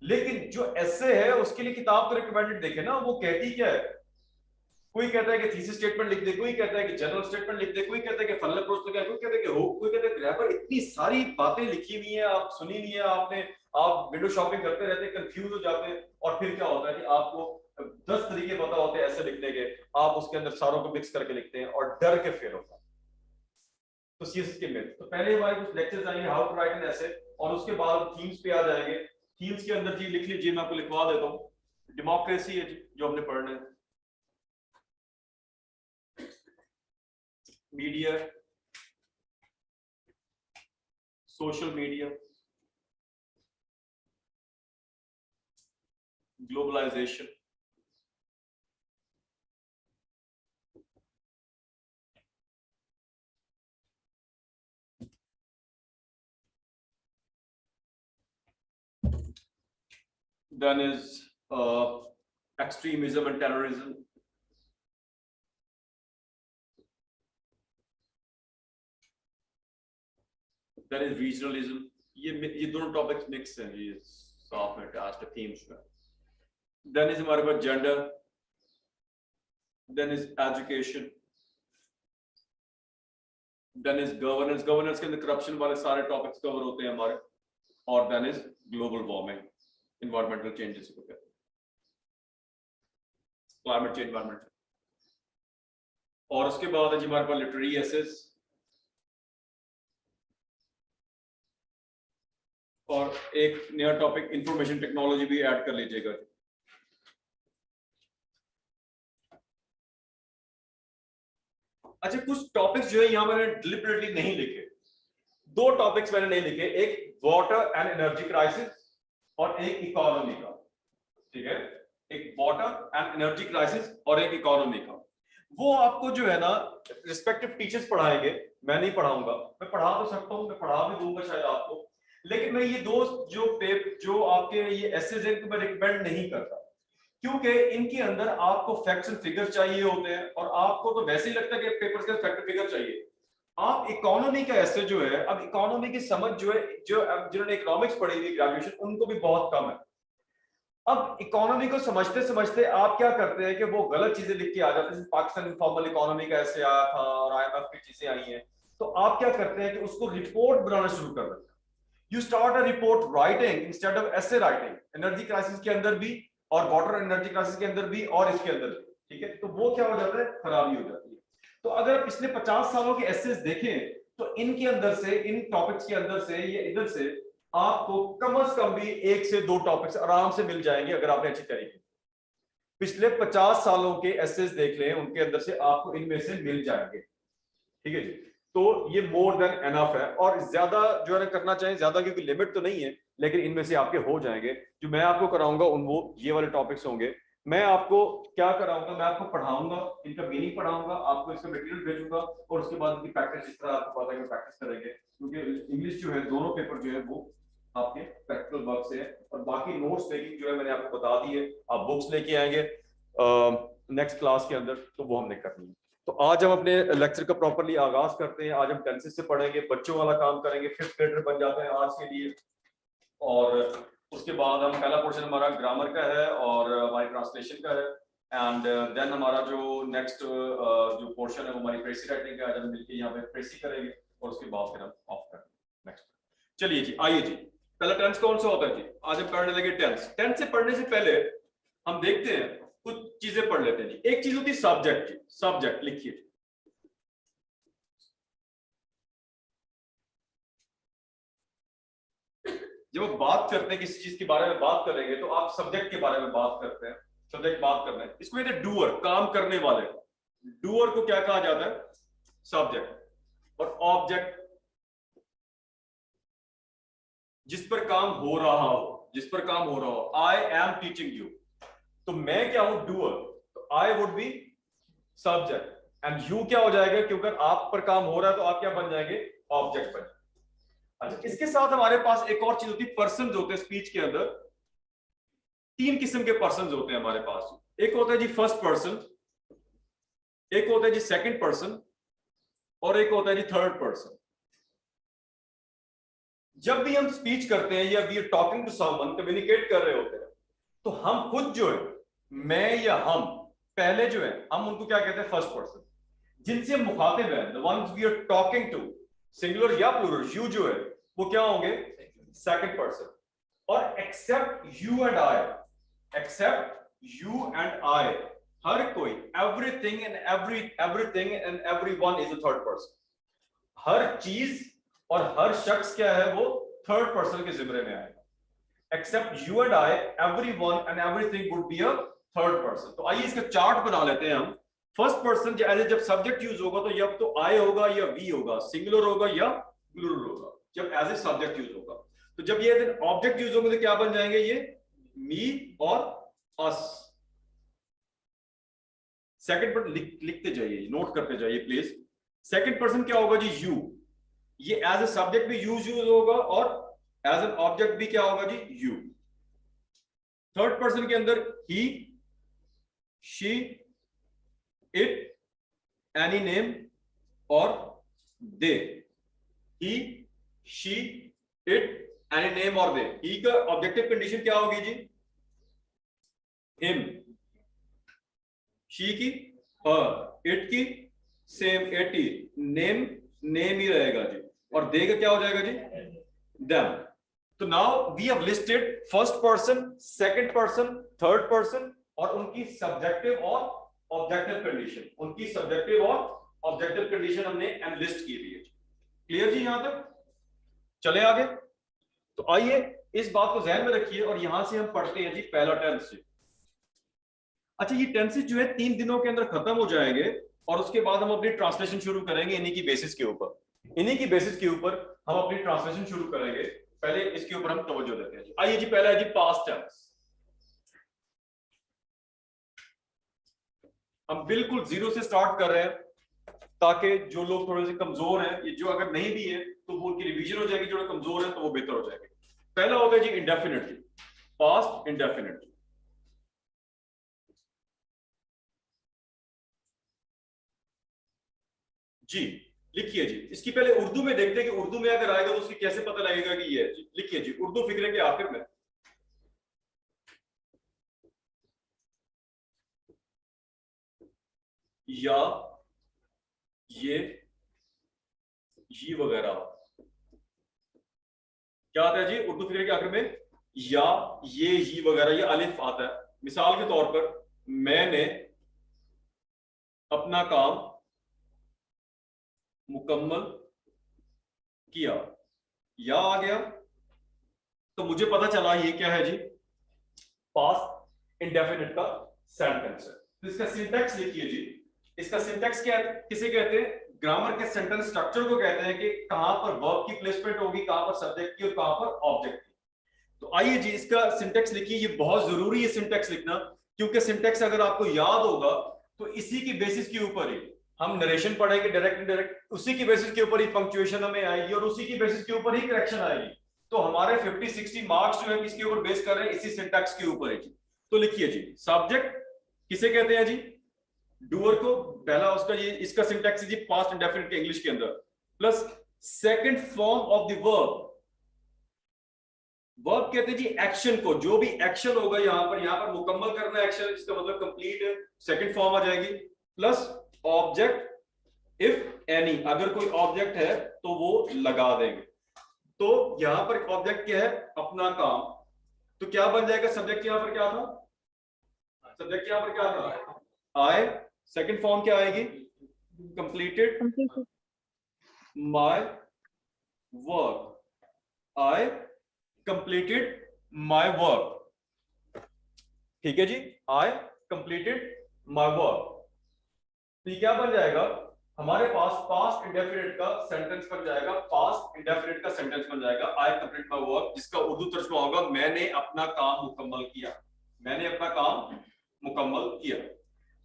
लेकिन जो एसे है उसके लिए किताब तो रिकमेंडेड देखे ना, वो कहती क्या है। कोई कहता है कि थीसिस स्टेटमेंट लिख दे, कोई कहता है कि जनरल स्टेटमेंट लिख दे, कोई कहता है कि फनल अप्रोच लगा, कोई कहता है कि हुक, कोई कहता है ग्रामर। इतनी सारी बातें लिखी हुई हैं, आप सुनी नहीं है आपने, आप विंडो शॉपिंग करते रहते हैं, कंफ्यूज हो जाते हैं, और फिर क्या होता है कि आपको 10 तरीके पता होते हैं ऐसे लिखने के, आप उसके अंदर सारों को मिक्स करके लिखते हैं और डर के फेल होता है। तो सीएसएस के मिथ, तो पहले हमारे कुछ लेक्चर्स आएंगे how to write an essay, और उसके बाद थीम्स पे आ जाएंगे। थीम्स के अंदर जी लिख लीजिए, मैं आपको लिखवा देता हूँ। डेमोक्रेसी है जो हमने पढ़ना है, media, social media, globalisation, then is extremism and terrorism, then is regionalism। ये दोनों टॉपिक्स मिक्स हैं, ये साफ है आज थीम्स में। then is हमारे पास gender, then is education, then is governance, governance के अंदर करप्शन वाले सारे टॉपिक्स कवर होते हैं हमारे, और then is global warming, environmental changes को कहते हैं, क्लाइमेट चेंज, इन्वायरमेंट। और उसके बाद है जी हमारे पास लिटरेरी एसेस, और एक नया टॉपिक इंफॉर्मेशन टेक्नोलॉजी भी ऐड कर लीजिएगा। अच्छा, कुछ टॉपिक्स जो है यहाँ मैंने डिलिबरेटली नहीं लिखे, 2 टॉपिक्स मैंने नहीं लिखे, एक वाटर एंड एनर्जी क्राइसिस और एक इकोनॉमी का, ठीक है, एक वाटर एंड एनर्जी क्राइसिस और एक इकोनॉमी का। वो आपको जो है ना रिस्पेक्टिव टीचर्स पढ़ाएंगे, मैं नहीं पढ़ाऊंगा, मैं पढ़ा तो सकता हूँ, मैं पढ़ा भी दूंगा शायद आपको, लेकिन मैं ये जो आपके ये एसेज हैं मैं रिकमेंड नहीं करता, क्योंकि इनके अंदर आपको फैक्ट्स एंड फिगर चाहिए होते हैं, और आपको तो वैसे ही लगता है कि पेपर्स के फैक्ट फिगर चाहिए। आप इकोनॉमी का ऐसे जो है, अब इकोनॉमी की समझ जो है, जो जिन्होंने इकोनॉमिक्स पढ़ी हुई ग्रेजुएशन, उनको भी बहुत कम है। अब इकोनॉमी को समझते समझते आप क्या करते हैं कि वो गलत चीजें लिख के आ जाते हैं, पाकिस्तान इनफॉर्मल इकोनॉमी का ऐसे आया था और IMF की चीजें आई हैं, तो आप क्या करते हैं कि उसको रिपोर्ट बनाना शुरू कर देते हैं। You start a report writing instead of essay writing, energy crisis के अंदर भी और वाटर एनर्जी क्राइसिस के अंदर भी और इसके अंदर भी, ठीक है। तो वो क्या हो जाता है, खराबी हो जाती है। तो अगर पिछले 50 सालों के एसेस देखें तो इनके अंदर से, इन टॉपिक्स के अंदर से, ये इधर से आपको कम से कम भी 1 से 2 टॉपिक्स आराम से मिल जाएंगे अगर आपने अच्छी तरीके पिछले 50 सालों के एसेस देख लें, उनके अंदर से आपको इनमें से मिल जाएंगे, ठीक है जी। तो ये मोर देन एनफ है, और ज्यादा जो है करना चाहिए ज्यादा, क्योंकि लिमिट तो नहीं है, लेकिन इनमें से आपके हो जाएंगे। जो मैं आपको कराऊंगा उन वो ये वाले टॉपिक्स होंगे। मैं आपको क्या कराऊंगा, मैं आपको पढ़ाऊंगा, इनका मीनिंग पढ़ाऊंगा, आपको इसका मटेरियल भेजूंगा, और उसके बाद इनकी प्रैक्टिस जिस तरह आपको पता है प्रैक्टिस करेंगे, क्योंकि इंग्लिश जो है दोनों पेपर जो है वो आपके प्रैक्टिकल वर्क से है। और बाकी नोट्स टेकिंग जो है मैंने आपको बता दी है, आप बुक्स लेके आएंगे नेक्स्ट क्लास के अंदर, तो वो हमने करनी है। तो आज हम अपने लेक्चर का प्रॉपर्ली आगाज करते हैं। आज हम टेंसेस से पढ़ेंगे, बच्चों वाला काम करेंगे, 5th ग्रेडर बन जाते हैं आज के लिए। और उसके बाद हम पहला पोर्शन हमारा ग्रामर का है और हमारी ट्रांसलेशन का है, एंड देन हमारा जो नेक्स्ट जो पोर्शन है वो हमारी प्रेसी राइटिंग का है। आज हम मिलकर यहाँ पे प्रेसी करेंगे और उसके बाद फिर हम ऑफ करेंगे नेक्स्ट। चलिए जी, आइए जी, पहला टेंस कौन सा होता है जी, आज हम पढ़ने लगे टेंस। टेंस से पढ़ने से पहले हम देखते हैं कुछ चीजें पढ़ लेते हैं जी। एक चीज होती है सब्जेक्ट जी, सब्जेक्ट लिखिए। जब आप बात करते हैं किसी चीज के बारे में बात करेंगे तो आप सब्जेक्ट के बारे में बात करते हैं, सब्जेक्ट बात करना है। इसको कहते हैं डूअर, काम करने वाले। डूअर को क्या कहा जाता है, सब्जेक्ट। और ऑब्जेक्ट जिस पर काम हो रहा हो, जिस पर काम हो रहा हो। आई एम टीचिंग यू, तो मैं क्या हूं, डूअर, तो I would be subject, and you क्या हो जाएगा, क्योंकि आप पर काम हो रहा है तो आप क्या बन जाएंगे, ऑब्जेक्ट बन जाएंगे। अच्छा, इसके साथ हमारे पास एक और चीज होती है, पर्सन होते हैं स्पीच के अंदर। 3 किस्म के पर्सन होते हैं हमारे पास। एक होता है जी फर्स्ट पर्सन, एक होता है जी सेकंड पर्सन, और एक होता है जी थर्ड पर्सन। जब भी हम स्पीच करते हैं या we are talking to someone, communicate कर रहे होते हैं, तो हम खुद जो है, मैं या हम, पहले जो है हम उनको क्या कहते हैं, फर्स्ट पर्सन। जिनसे मुखातिब है, the ones we are talking to, singular या प्लूरल, यू जो है वो क्या होंगे, सेकंड पर्सन। और except you and I, except you and I, हर कोई, everything and everything and everyone is a third person. हर चीज और हर शख्स क्या है, वो थर्ड पर्सन के जिम्मे में आएगा। Except you and I, everyone and everything would be a third person. तो आइए इसका चार्ट बना लेते हैं हम। फर्स्ट पर्सन जब सब्जेक्ट यूज होगा तो या तो आई होगा या वी होगा, सिंगुलर होगा या प्लूरल होगा, जब एज ए सब्जेक्ट यूज होगा। तो जब ये ऑब्जेक्ट यूज होंगे तो क्या बन जाएंगे, ये मी और अस। सेकंड पर्सन लिखते जाइए, नोट करते जाइए प्लीज। सेकंड पर्सन क्या होगा जी, यू। ये एज ए सब्जेक्ट भी यूज होगा और एज एन ऑब्जेक्ट भी क्या होगा जी, यू। थर्ड पर्सन के अंदर ही, शी, इट, एनी नेम और दे। ही, शी, इट, एनी नेम और दे। ही का ऑब्जेक्टिव कंडीशन क्या होगी जी, हिम। शी की हर, इट की सेम, इट ही, नेम नेम ही रहेगा जी, और दे का क्या हो जाएगा जी, देम। तो now we have listed first person, second person, third person, और उनकी सब्जेक्टिव और ऑब्जेक्टिव कंडीशन, उनकी सब्जेक्टिव और ऑब्जेक्टिव कंडीशन हमने एनलिस्ट की हुई है। क्लियर जी यहां तक? चले आगे। तो आइए इस बात को ध्यान में रखिए और यहां से हम पढ़ते हैं जी पहला टेंस से। अच्छा, ये टेंसेस जो है 3 दिनों के अंदर खत्म हो जाएंगे, और उसके बाद हम अपनी ट्रांसलेशन शुरू करेंगे इन्हीं की बेसिस के ऊपर। इन्हीं की बेसिस के ऊपर हम अपनी ट्रांसलेशन शुरू करेंगे। पहले इसके ऊपर हम तवज्जो देते हैं जी। आइए जी, पहला है जी पास्ट टेंस। हम बिल्कुल जीरो से स्टार्ट कर रहे हैं ताकि जो लोग थोड़े से कमजोर हैं, ये जो अगर नहीं भी है तो वो उनकी रिवीजन हो जाएगी, जो कमजोर है तो वो बेहतर हो जाएगी। पहला होगा जी इंडेफिनिटली, पास्ट इंडेफिनिटली। जी लिखिए जी। इसकी पहले उर्दू में देखते हैं कि उर्दू में अगर आएगा तो उसकी कैसे पता लगेगा कि ये है जी। लिखिए जी, उर्दू फिक्रे के आखिर में। या, ये वगैरह क्या आता है जी उर्दू फिक्र के आखिर में? या, ये वगैरह, ये अलिफ आता है। मिसाल के तौर पर मैंने अपना काम मुकम्मल किया, या आ गया तो मुझे पता चला ये क्या है जी, पास्ट इंडेफिनिट का सेंटेंस है। तो इसका सिंटैक्स लिखिए जी। इसका सिंटैक्स क्या है, किसे कहते हैं? ग्रामर के सेंटेंस स्ट्रक्चर को कहते हैं कि कहां पर वर्ब की प्लेसमेंट होगी, कहां पर सब्जेक्ट की और कहां पर ऑब्जेक्ट की। तो आइए जी इसका सिंटैक्स लिखिए। ये बहुत जरूरी है सिंटैक्स लिखना, क्योंकि सिंटैक्स अगर आपको याद होगा तो इसी की बेसिस के ऊपर ही हम नरेशन पढ़ेंगे, डायरेक्ट इनडायरेक्ट, उसी की बेसिस के ऊपर ही पंक्चुएशन हमें आएगी और उसी की बेसिस के ऊपर ही करेक्शन आएगी। तो हमारे 50-60 मार्क्स जो है किसके ऊपर बेस कर रहे हैं? इसी सिंटैक्स के ऊपर है जी। तो लिखिए जी, सब्जेक्ट किसे कहते हैं जी? डूअर को। पहला उसका ये इसका सिंटैक्स है जी पास्ट इंडेफिनिट के इंग्लिश के अंदर, plus second form of the verb. Verb कहते हैं जी एक्शन को, जो भी एक्शन होगा यहां पर मुकम्मल करना एक्शन, इसका मतलब कंप्लीट है, सेकंड फॉर्म आ जाएगी, प्लस ऑब्जेक्ट इफ एनी, अगर कोई ऑब्जेक्ट है तो वो लगा देंगे। तो यहां पर ऑब्जेक्ट क्या है? अपना काम। तो क्या बन जाएगा? सब्जेक्ट यहां पर क्या था? सब्जेक्ट यहां पर क्या था? आई। सेकंड फॉर्म क्या आएगी? Completed my work. I completed my work. ठीक है जी, आई कंप्लीटेड माय वर्क। तो ये क्या बन जाएगा? हमारे पास पास्ट इंडेफिनिट का सेंटेंस बन जाएगा, पास्ट इंडेफिनिट का सेंटेंस बन जाएगा आई कंप्लीट माय वर्क, जिसका उर्दू तर्जुमा होगा मैंने अपना काम मुकम्मल किया। मैंने अपना काम मुकम्मल किया।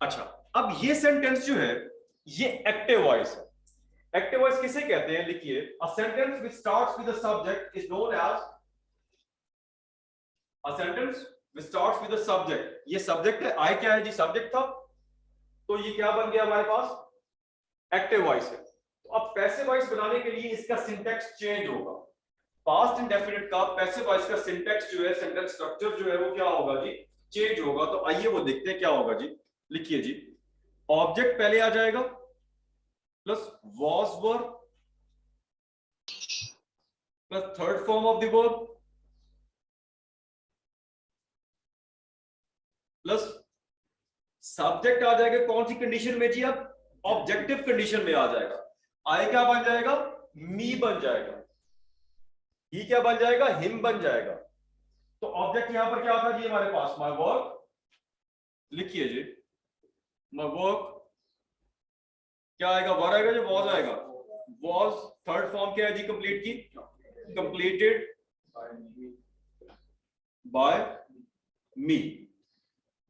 अच्छा, अब ये सेंटेंस जो है ये एक्टिव वॉइस है। एक्टिव वॉइस किसे कहते हैं? लिखिए, a sentence which starts with the subject is known as a sentence which starts with the subject. ये सब्जेक्ट है, आई क्या है जी? सब्जेक्ट था। तो ये क्या बन गया हमारे पास? एक्टिव वॉइस है। तो अब पैसिव वॉइस बनाने के लिए इसका सिंटैक्स चेंज होगा। पास्ट इंडेफिनिट का पैसिव वॉइस का सिंटैक्स जो है, सेंटेंस स्ट्रक्चर जो है वो क्या होगा जी? चेंज होगा। तो आइए वो देखते हैं क्या होगा जी। लिखिए जी, ऑब्जेक्ट पहले आ जाएगा, plus was verb, plus third form of the verb, plus subject आ जाएगा। कौन सी कंडीशन में जी? अब ऑब्जेक्टिव कंडीशन में आ जाएगा। आई क्या बन जाएगा? मी बन जाएगा। ही क्या बन जाएगा? हिम बन जाएगा। तो ऑब्जेक्ट यहां पर क्या था जी हमारे पास? My work. लिखिए जी, माय वर्क क्या आएगा? वर आएगा जो वॉज आएगा। वॉज थर्ड फॉर्म क्या है जी कंप्लीट की? कंप्लीटेड बाय मी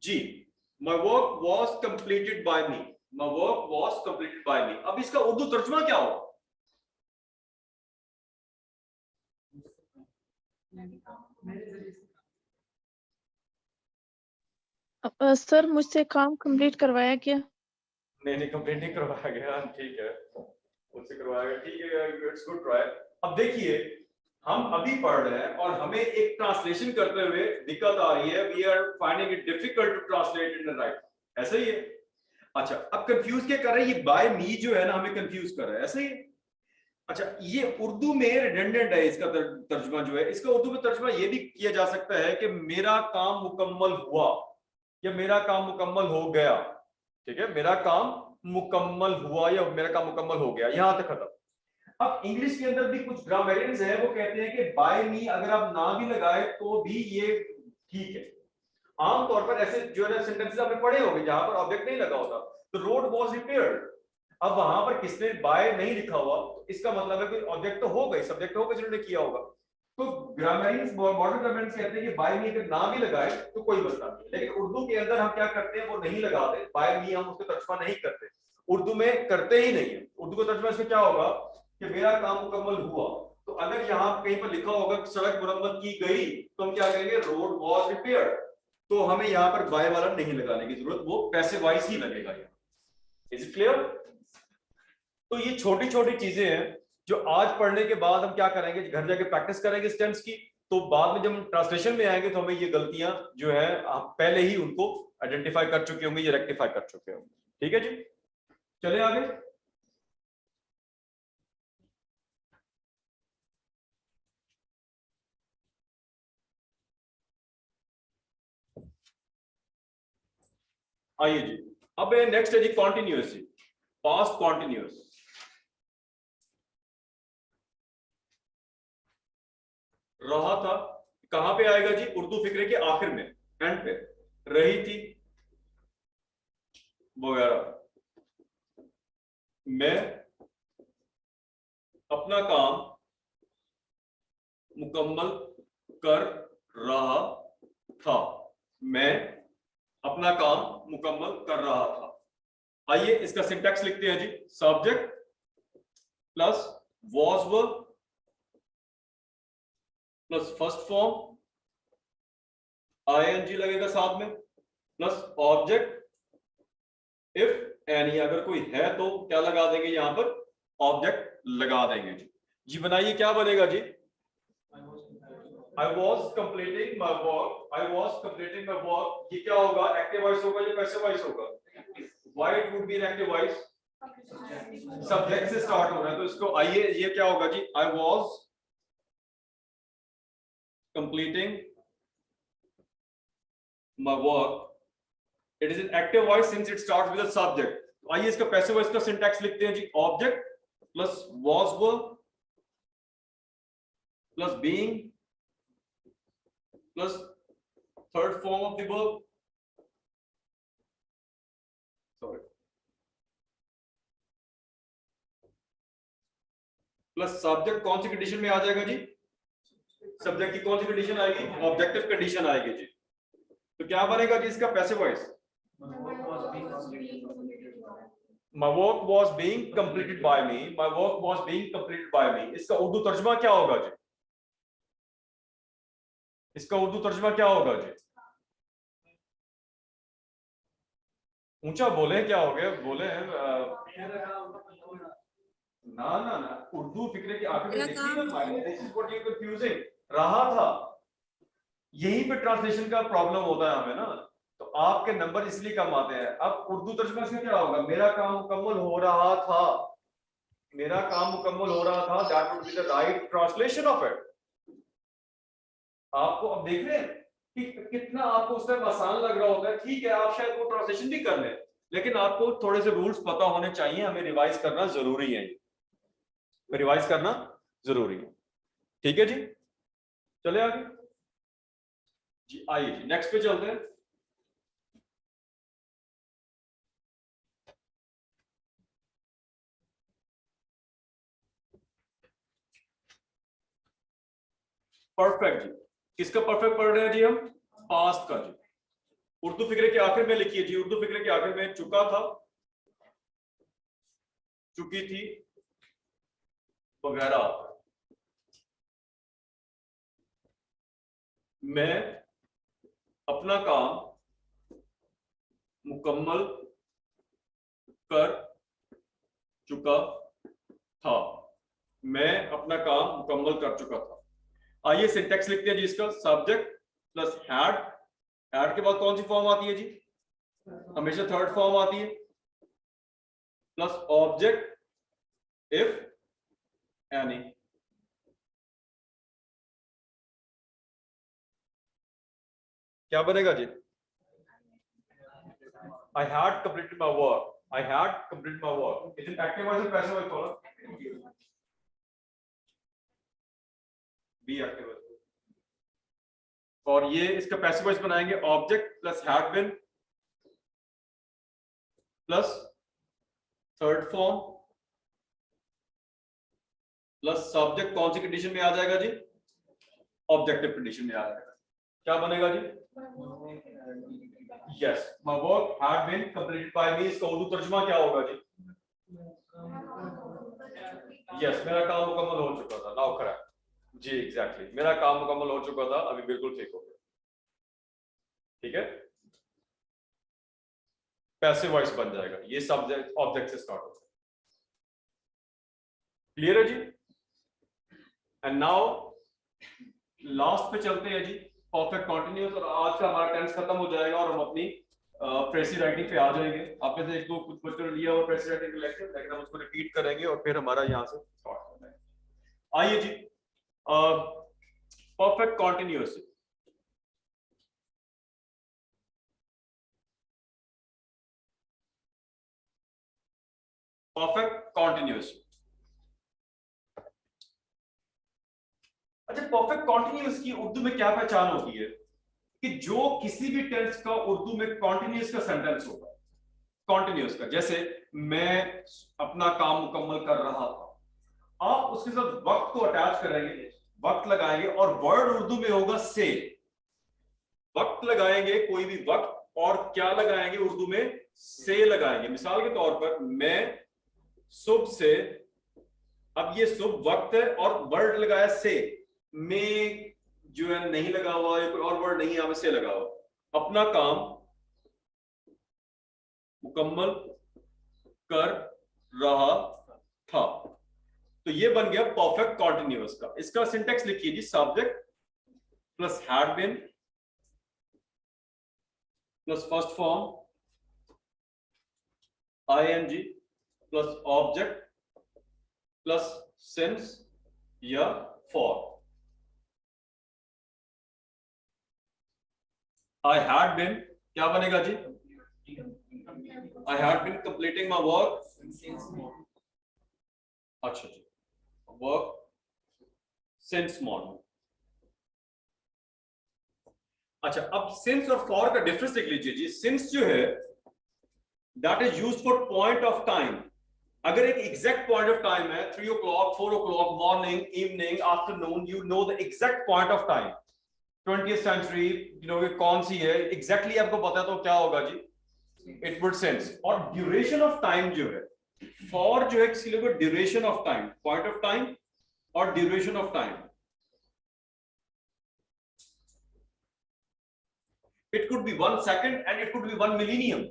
जी। My work was completed by me. My work was completed by me. अब इसका उर्दू तर्जुमा क्या होगा? सर मुझसे काम कंप्लीट करवाया क्या? नहीं, कंप्लीट नहीं करवाया गया। ठीक है, मुझसे करवाया गया। ठीक है, इट्स गुड ट्राई। अब देखिए, हम अभी पढ़ रहे हैं और हमें एक ट्रांसलेशन करते हुए दिक्कत आ रही है। We are finding it difficult to translate in the right. ऐसा ही है। अच्छा, अब कंफ्यूज क्या कर रहे हैं? ये बाय मी जो है ना, हमें कंफ्यूज कर रहा है। ऐसे ही। अच्छा, ये उर्दू में रिडंडेंट है इसका तर्जुमा जो है। इसका उर्दू में तर्जुमा ये भी किया जा सकता है कि मेरा काम मुकम्मल हुआ या मेरा काम मुकम्मल हो गया। ठीक है, मेरा काम मुकम्मल हुआ या मेरा काम मुकम्मल हो गया, यहां तक खत्म। अब इंग्लिश के अंदर भी कुछ ग्रामरियंस है, वो कहते हैं कि बाय मी अगर आप ना भी लगाए तो भी ये ठीक है। आमतौर पर ऐसे जो है सेंटेंसेस आपने पढ़े होंगे जहां पर ऑब्जेक्ट नहीं लगा होता। तो रोड वाज रिपेयर्ड, अब वहां पर किसने बाय नहीं लिखा हुआ, तो इसका मतलब है कोई ऑब्जेक्ट तो हो गई, सब्जेक्ट हो गई जिन्होंने किया होगा। तो ग्रामरियंस, मॉडर्न ग्रामरियंस कहते हैं कि बाय मी अगर ना भी लगाए तो कोई मसला नहीं। लेकिन उर्दू के अंदर हम क्या करते हैं, वो नहीं लगाते बाय मी, हम उसका तर्जुमा नहीं करते, उर्दू में करते ही नहीं है। उर्दू का तर्जुमा इसमें क्या होगा कि मेरा काम मुकम्मल हुआ। तो अगर यहाँ कहीं पर लिखा होगा सड़क मुरम्मत की गई, तो हम क्या कहेंगे? Road was repaired. तो हमें यहाँ पर बाय वाला नहीं लगाने की जरूरत, वो पैसिव वॉइस ही लगेगा यहाँ। Is it clear? तो ये छोटी छोटी चीजें हैं जो आज पढ़ने के बाद हम क्या करेंगे, घर जाके प्रैक्टिस करेंगे इस टेंस की। तो बाद में जब हम ट्रांसलेशन में आएंगे तो हमें ये गलतियां जो है आप पहले ही उनको आइडेंटिफाई कर चुके होंगे, ये रेक्टिफाई कर चुके होंगे। ठीक है जी, चले आगे। आइए जी, अब नेक्स्ट है जी कॉन्टिन्यूस जी, पास्ट कॉन्टिन्यूस। रहा था कहां पे आएगा जी, उर्दू फिक्रे के आखिर में, एंड पे। रही थी वगैरह। मैं अपना काम मुकम्मल कर रहा था। मैं अपना काम मुकम्मल कर रहा था। आइए इसका सिंटैक्स लिखते हैं जी। Subject plus was verb plus first form, ING लगेगा साथ में, प्लस ऑब्जेक्ट इफ एनी, अगर कोई है तो क्या लगा देंगे यहां पर, ऑब्जेक्ट लगा देंगे जी। जी बनाइए क्या बनेगा जी। I was completing my work. I was completing my work. ये क्या होगा, एक्टिव वॉइस होगा या पैसिव वॉइस होगा? Why it would be an active voice? Subject से स्टार्ट हो रहा है तो इसको आइए, ये क्या होगा जी, I was completing my work. It is an active voice since it starts with a subject. तो आइए इसका पैसिव वॉइस का सिंटैक्स लिखते हैं जी। Object plus was verb plus being plus third form of the verb, sorry, plus subject कौन सी condition में आ जाएगा जी, सब्जेक्ट की कौन सी कंडीशन आएगी, ऑब्जेक्टिव कंडीशन आएगी जी। तो क्या बनेगा जी इसका passive voice, my work was being completed by me, my work was being completed by me। इसका उर्दू तर्जुमा क्या होगा जी, इसका उर्दू तर्जुमा क्या होगा जी, ऊंचा बोले, क्या हो गया बोले ना ना ना, उर्दू फिक्रे के आखिर में this is what you confusing. रहा था, यहीं पे ट्रांसलेशन का प्रॉब्लम होता है हमें ना, तो आपके नंबर इसलिए कम आते हैं। अब उर्दू तर्जुमा से क्या होगा, मेरा काम मुकम्मल हो रहा था, मेरा काम मुकम्मल हो रहा था, that would be the right translation of it. आपको अब देख रहे हैं कि कितना आपको उस टाइम आसान लग रहा होता है, ठीक है आप शायद वो ट्रांसलेशन भी कर लें, लेकिन आपको थोड़े से रूल्स पता होने चाहिए, हमें रिवाइज करना जरूरी है, रिवाइज करना जरूरी है। ठीक है जी, चले आगे जी। आइए जी नेक्स्ट पे चलते हैं। परफेक्ट जी, किसका परफेक्ट पढ़ रहे हैं जी हम, पास्ट का जी। उर्दू फिक्रे के आखिर में लिखिए जी, उर्दू फिक्रे के आखिर में चुका था, चुकी थी वगैरह। मैं अपना काम मुकम्मल कर चुका था, मैं अपना काम मुकम्मल कर चुका था। आइए सिंटैक्स लिखते हैं जी इसका। सब्जेक्ट प्लस हैड, हैड के बाद कौन सी फॉर्म आती है जी, हमेशा थर्ड फॉर्म आती है, प्लस ऑब्जेक्ट इफ एनी। क्या बनेगा जी, I had completed my work, I had completed my work। Is it active voice or passive voice column? Be active voice। और ये इसका पैसिव वॉइस बनाएंगे, object plus had been plus third form plus subject कौन सी condition में आ जाएगा जी, objective condition में आ जाएगा। क्या बनेगा जी, yes my work had been completed by me. इसका उर्दू तर्जुमा क्या होगा जी, यस मेरा काम मुकम्मल हो चुका था, नाउ करेक्ट जी, एग्जैक्टली मेरा काम मुकम्मल हो चुका था, अभी बिल्कुल ठीक हो गया। ठीक है, पैसिव वॉइस बन जाएगा, ये सब्जेक्ट ऑब्जेक्ट से स्टार्ट होता है। क्लियर है जी। एंड नाउ लास्ट पे चलते हैं जी, परफेक्ट कॉन्टिन्यूअस। और आज का हमारा टेंस खत्म हो जाएगा और हम अपनी प्रेसी राइटिंग पे आ जाएंगे। आप में से एक दो कुछ बच्चों ने लिया और प्रेसी राइटिंग का लेक्चर, लेकिन हम उसको रिपीट करेंगे और फिर हमारा यहाँ से स्टार्ट करना है। आइए जी परफेक्ट कॉन्टिन्यूअस। Perfect continuous. अच्छा, परफेक्ट कॉन्टिन्यूअस की उर्दू में क्या पहचान होती है कि जो किसी भी टेंस का उर्दू में कॉन्टिन्यूअस का सेंटेंस होगा, कॉन्टिन्यूअस का, जैसे मैं अपना काम मुकम्मल कर रहा था, आप उसके साथ वक्त को अटैच करेंगे, वक्त लगाएंगे और वर्ड उर्दू में होगा से। वक्त लगाएंगे, कोई भी वक्त, और क्या लगाएंगे उर्दू में, से लगाएंगे। मिसाल के तौर पर मैं सुबह से, अब ये सुबह वक्त है और वर्ड लगाया से, मैं जो है नहीं लगा हुआ, या कोई और वर्ड नहीं है, से लगा हुआ, अपना काम मुकम्मल कर रहा था। तो ये बन गया परफेक्ट कॉन्टिन्यूअस का। इसका सिंटेक्स लिखिए जी, subject plus had been plus first form ING plus object plus since या फॉर। आई हैड बीन क्या बनेगा जी, I had been completing my work अच्छा जी, work since morning। अच्छा, अब since और for का डिफरेंस लिख लीजिए जी। since जो है that is used for point of time। अगर एक exact point of time है 3 o'clock, 4 o'clock, morning, evening, afternoon, you know the exact point of time। 20th century कौन सी है exactly आपको पता है तो क्या होगा जी, it would sense। और ड्यूरेशन ऑफ टाइम जो है, फॉर जो है किसी लोग duration of time, point of time और duration of time. It could be 1 second and it could be 1 millennium.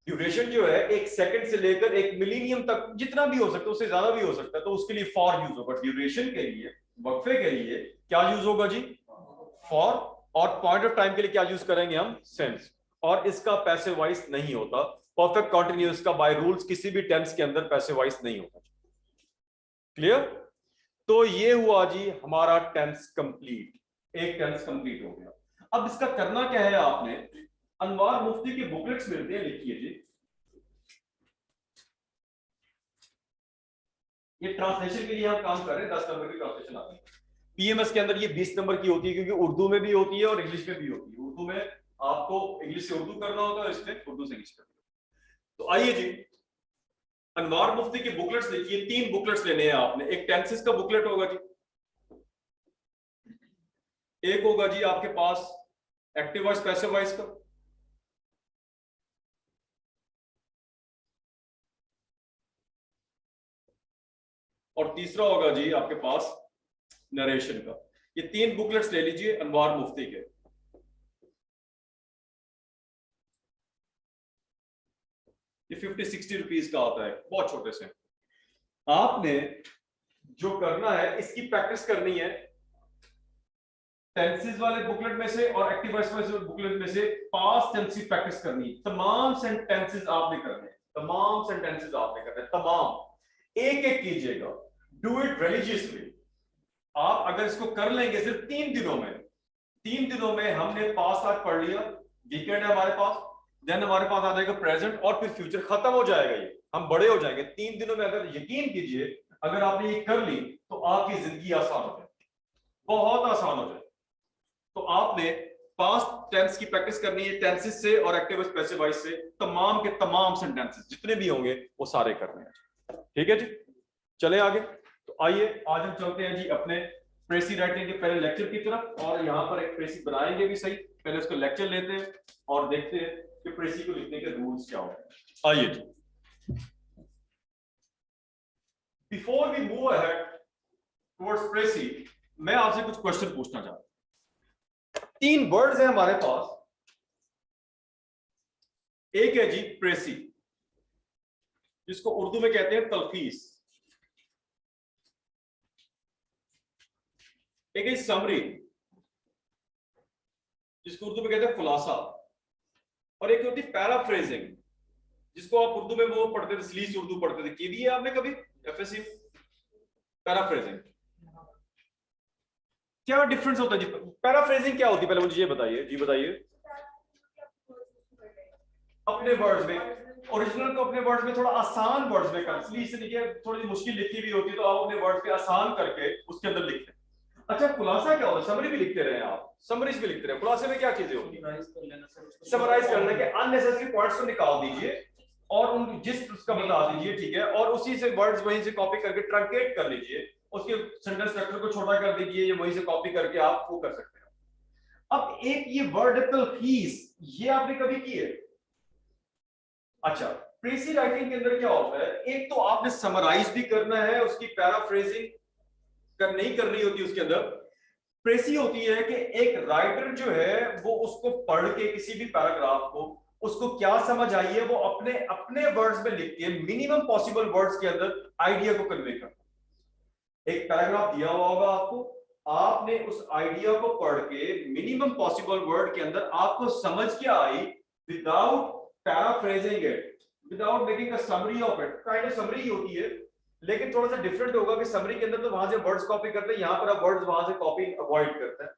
Duration जो है 1 सेकंड से लेकर 1 मिलीनियम तक जितना भी हो सकता है, उससे ज्यादा भी हो सकता है, तो उसके लिए फॉर यूज होगा। ड्यूरेशन के लिए, वक्फे के लिए क्या यूज होगा जी, फॉर। और पॉइंट ऑफ टाइम के लिए क्या यूज करेंगे हम, सेंस। और इसका पैसिव वॉइस नहीं होता। परफेक्ट कॉन्टिन्यूअस का बाय रूल्स किसी भी टेंस के अंदर पैसिव वॉइस नहीं होता। क्लियर? तो ये हुआ जी हमारा टेंस कंप्लीट, एक टेंस कंप्लीट हो गया। अब इसका करना क्या है, आपने अनवार मुफ्ती के बुकलेट्स मिलते हैं, लिखिए जी। ये ट्रांसलेशन के लिए हम काम कर रहे हैं, 10 नंबर की ट्रांसलेशन आती है। पीएमएस के अंदर ये 20 नंबर की होती है, क्योंकि उर्दू में भी होती है और इंग्लिश में भी होती है। उर्दू में आपको इंग्लिश से उर्दू करना होता है, इसमें उर्दू से इंग्लिश करना होता है। तो आइए जी, अनवार मुफ्ती के बुकलेट्स लिखिए। 3 बुकलेट्स लेने हैं आपने। एक टेंसेस का बुकलेट होगा जी, एक होगा जी आपके पास एक्टिव वॉइस पैसिव वॉइस का, और तीसरा होगा जी आपके पास नरेशन का। ये 3 बुकलेट्स ले लीजिए अनवार मुफ्ती के। ये 50-60 रुपीज का आता है, बहुत छोटे से। आपने जो करना है, इसकी प्रैक्टिस करनी है टेंसेस वाले बुकलेट में से और एक्टिव वॉइस वाले बुकलेट में से। पास्ट टेंस की प्रैक्टिस करनी है। तमाम सेंटेंसेस आपने करने हैं, तमाम सेंटेंसेस आपने करने हैं, तमाम एक एक कीजिएगा। Do it religiously. आप अगर इसको कर लेंगे सिर्फ 3 दिनों में, 3 दिनों में हमने पास्ट आज पढ़ लिया, वीकेंड है हमारे पास, देन हमारे पास आ जाएगा प्रेजेंट और फिर फ्यूचर, खत्म हो जाएगा। ये हम बड़े हो जाएंगे 3 दिनों में। अगर यकीन कीजिए, अगर आपने ये कर ली तो आपकी जिंदगी आसान हो जाए, बहुत आसान हो जाए। तो आपने पास्ट टेंस की प्रैक्टिस करनी है, टेंसेस से और एक्टिव वॉइस पैसिव वॉइस से। तमाम के तमाम सेंटेंसेस जितने भी होंगे वो सारे करने हैं। ठीक है जी, चले आगे। तो आइए आज हम चलते हैं जी अपने प्रेसी राइटिंग के पहले लेक्चर की तरफ, और यहाँ पर एक प्रेसी बनाएंगे भी सही। पहले उसको लेक्चर लेते हैं और देखते हैं कि प्रेसी को लिखने के रूल्स क्या होते हैं। आइए जी, before we move ahead towards precis, मैं आपसे कुछ क्वेश्चन पूछना चाहता हूं। 3 वर्ड्स हैं हमारे पास। एक है जी प्रेसी, जिसको उर्दू में कहते हैं तलखीस। एक है समरी, जिसको उर्दू में कहते हैं खुलासा। और एक होती है पैराफ्रेजिंग, जिसको आप उर्दू में वो पढ़ते थे, स्लीस उर्दू पढ़ते थे। की दी है आपने कभी एफएससी? पैराफ्रेजिंग क्या डिफरेंस होता है जी? पैराफ्रेजिंग क्या होती है, पहले मुझे ये बताइए जी, बताइए अपने वर्ड्स में। ओरिजिनल को अपने वर्ड्स में थोड़ा आसान वर्ड्स में कर, इसलिए लिखिए, थोड़ी मुश्किल लिखी हुई होती है तो आप अपने वर्ड्स पे आसान करके उसके अंदर लिखते हैं। अच्छा, खुलासा क्या होता है? समरी भी लिखते रहे आप, समरीज भी लिखते रहे। खुलासे में क्या चीजें होती है? समराइज करने के अननेसेसरी पॉइंट्स को निकाल दीजिए और उन जिस उसका बता दीजिए, ठीक है, और उसी से वर्ड्स वहीं से कॉपी करके ट्रंकेट कर लीजिए, उसके सेंटेंस स्ट्रक्चर को छोटा कर दीजिए, ये वहीं से कॉपी करके आप वो कर सकते हैं। अब एक ये वर्ड तलखीस, ये आपने कभी की है? अच्छा, प्रेसी राइटिंग के अंदर क्या होता है, एक तो आपने समराइज भी करना है, उसकी पैराफ्रेजिंग नहीं करनी होती। उसके अंदर प्रेसी होती है कि एक राइटर जो है वो उसको पढ़ के किसी भी पैराग्राफ को, उसको क्या समझ आई है वो अपने अपने वर्ड्स में लिख के मिनिमम पॉसिबल वर्ड्स के अंदर आइडिया को कन्वे करना। एक पैराग्राफ दिया हुआ होगा आपको, आपने उस आइडिया को पढ़ के मिनिमम पॉसिबल वर्ड के अंदर आपको समझ क्या आई, without paraphrasing it, without making a summary of it, kind of summary होती है, लेकिन थोड़ा सा डिफरेंट होगा कि समरी के अंदर तो वहां से वर्ड्स कॉपी करते हैं, यहां पर आप वर्ड्स वहां से कॉपी अवॉइड करते हैं।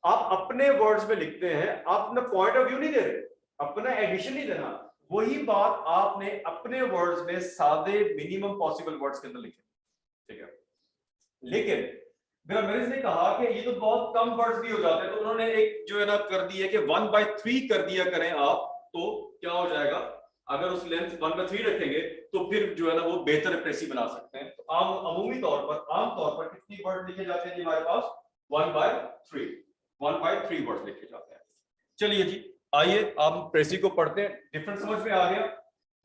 आप अपने वर्ड्स में लिखते हैं, आप अपना पॉइंट ऑफ व्यू नहीं दे रहे, अपना एडिशन नहीं देना, वही बात आपने अपने वर्ड्स में सादे मिनिमम पॉसिबल वर्ड्स के अंदर लिखे, ठीक है। लेकिन ग्रामरिस्ट ने कहा कि ये तो बहुत कम वर्ड्स भी हो जाते हैं, तो उन्होंने एक जो है ना कर दी है कि 1/3 कर दिया करें आप, तो क्या हो जाएगा, अगर उस लेंथ 1/3 रखेंगे तो फिर जो है ना वो बेहतर प्रेसी बना सकते हैं। तो अमूमी तौर पर, आम तौर पर कितनी वर्ड लिखे जाते हैं जी हमारे पास? 1/3 वर्ड लिखे जाते हैं। चलिए जी, आइए आप प्रेसी को पढ़ते हैं। डिफरेंस समझ में आ गया?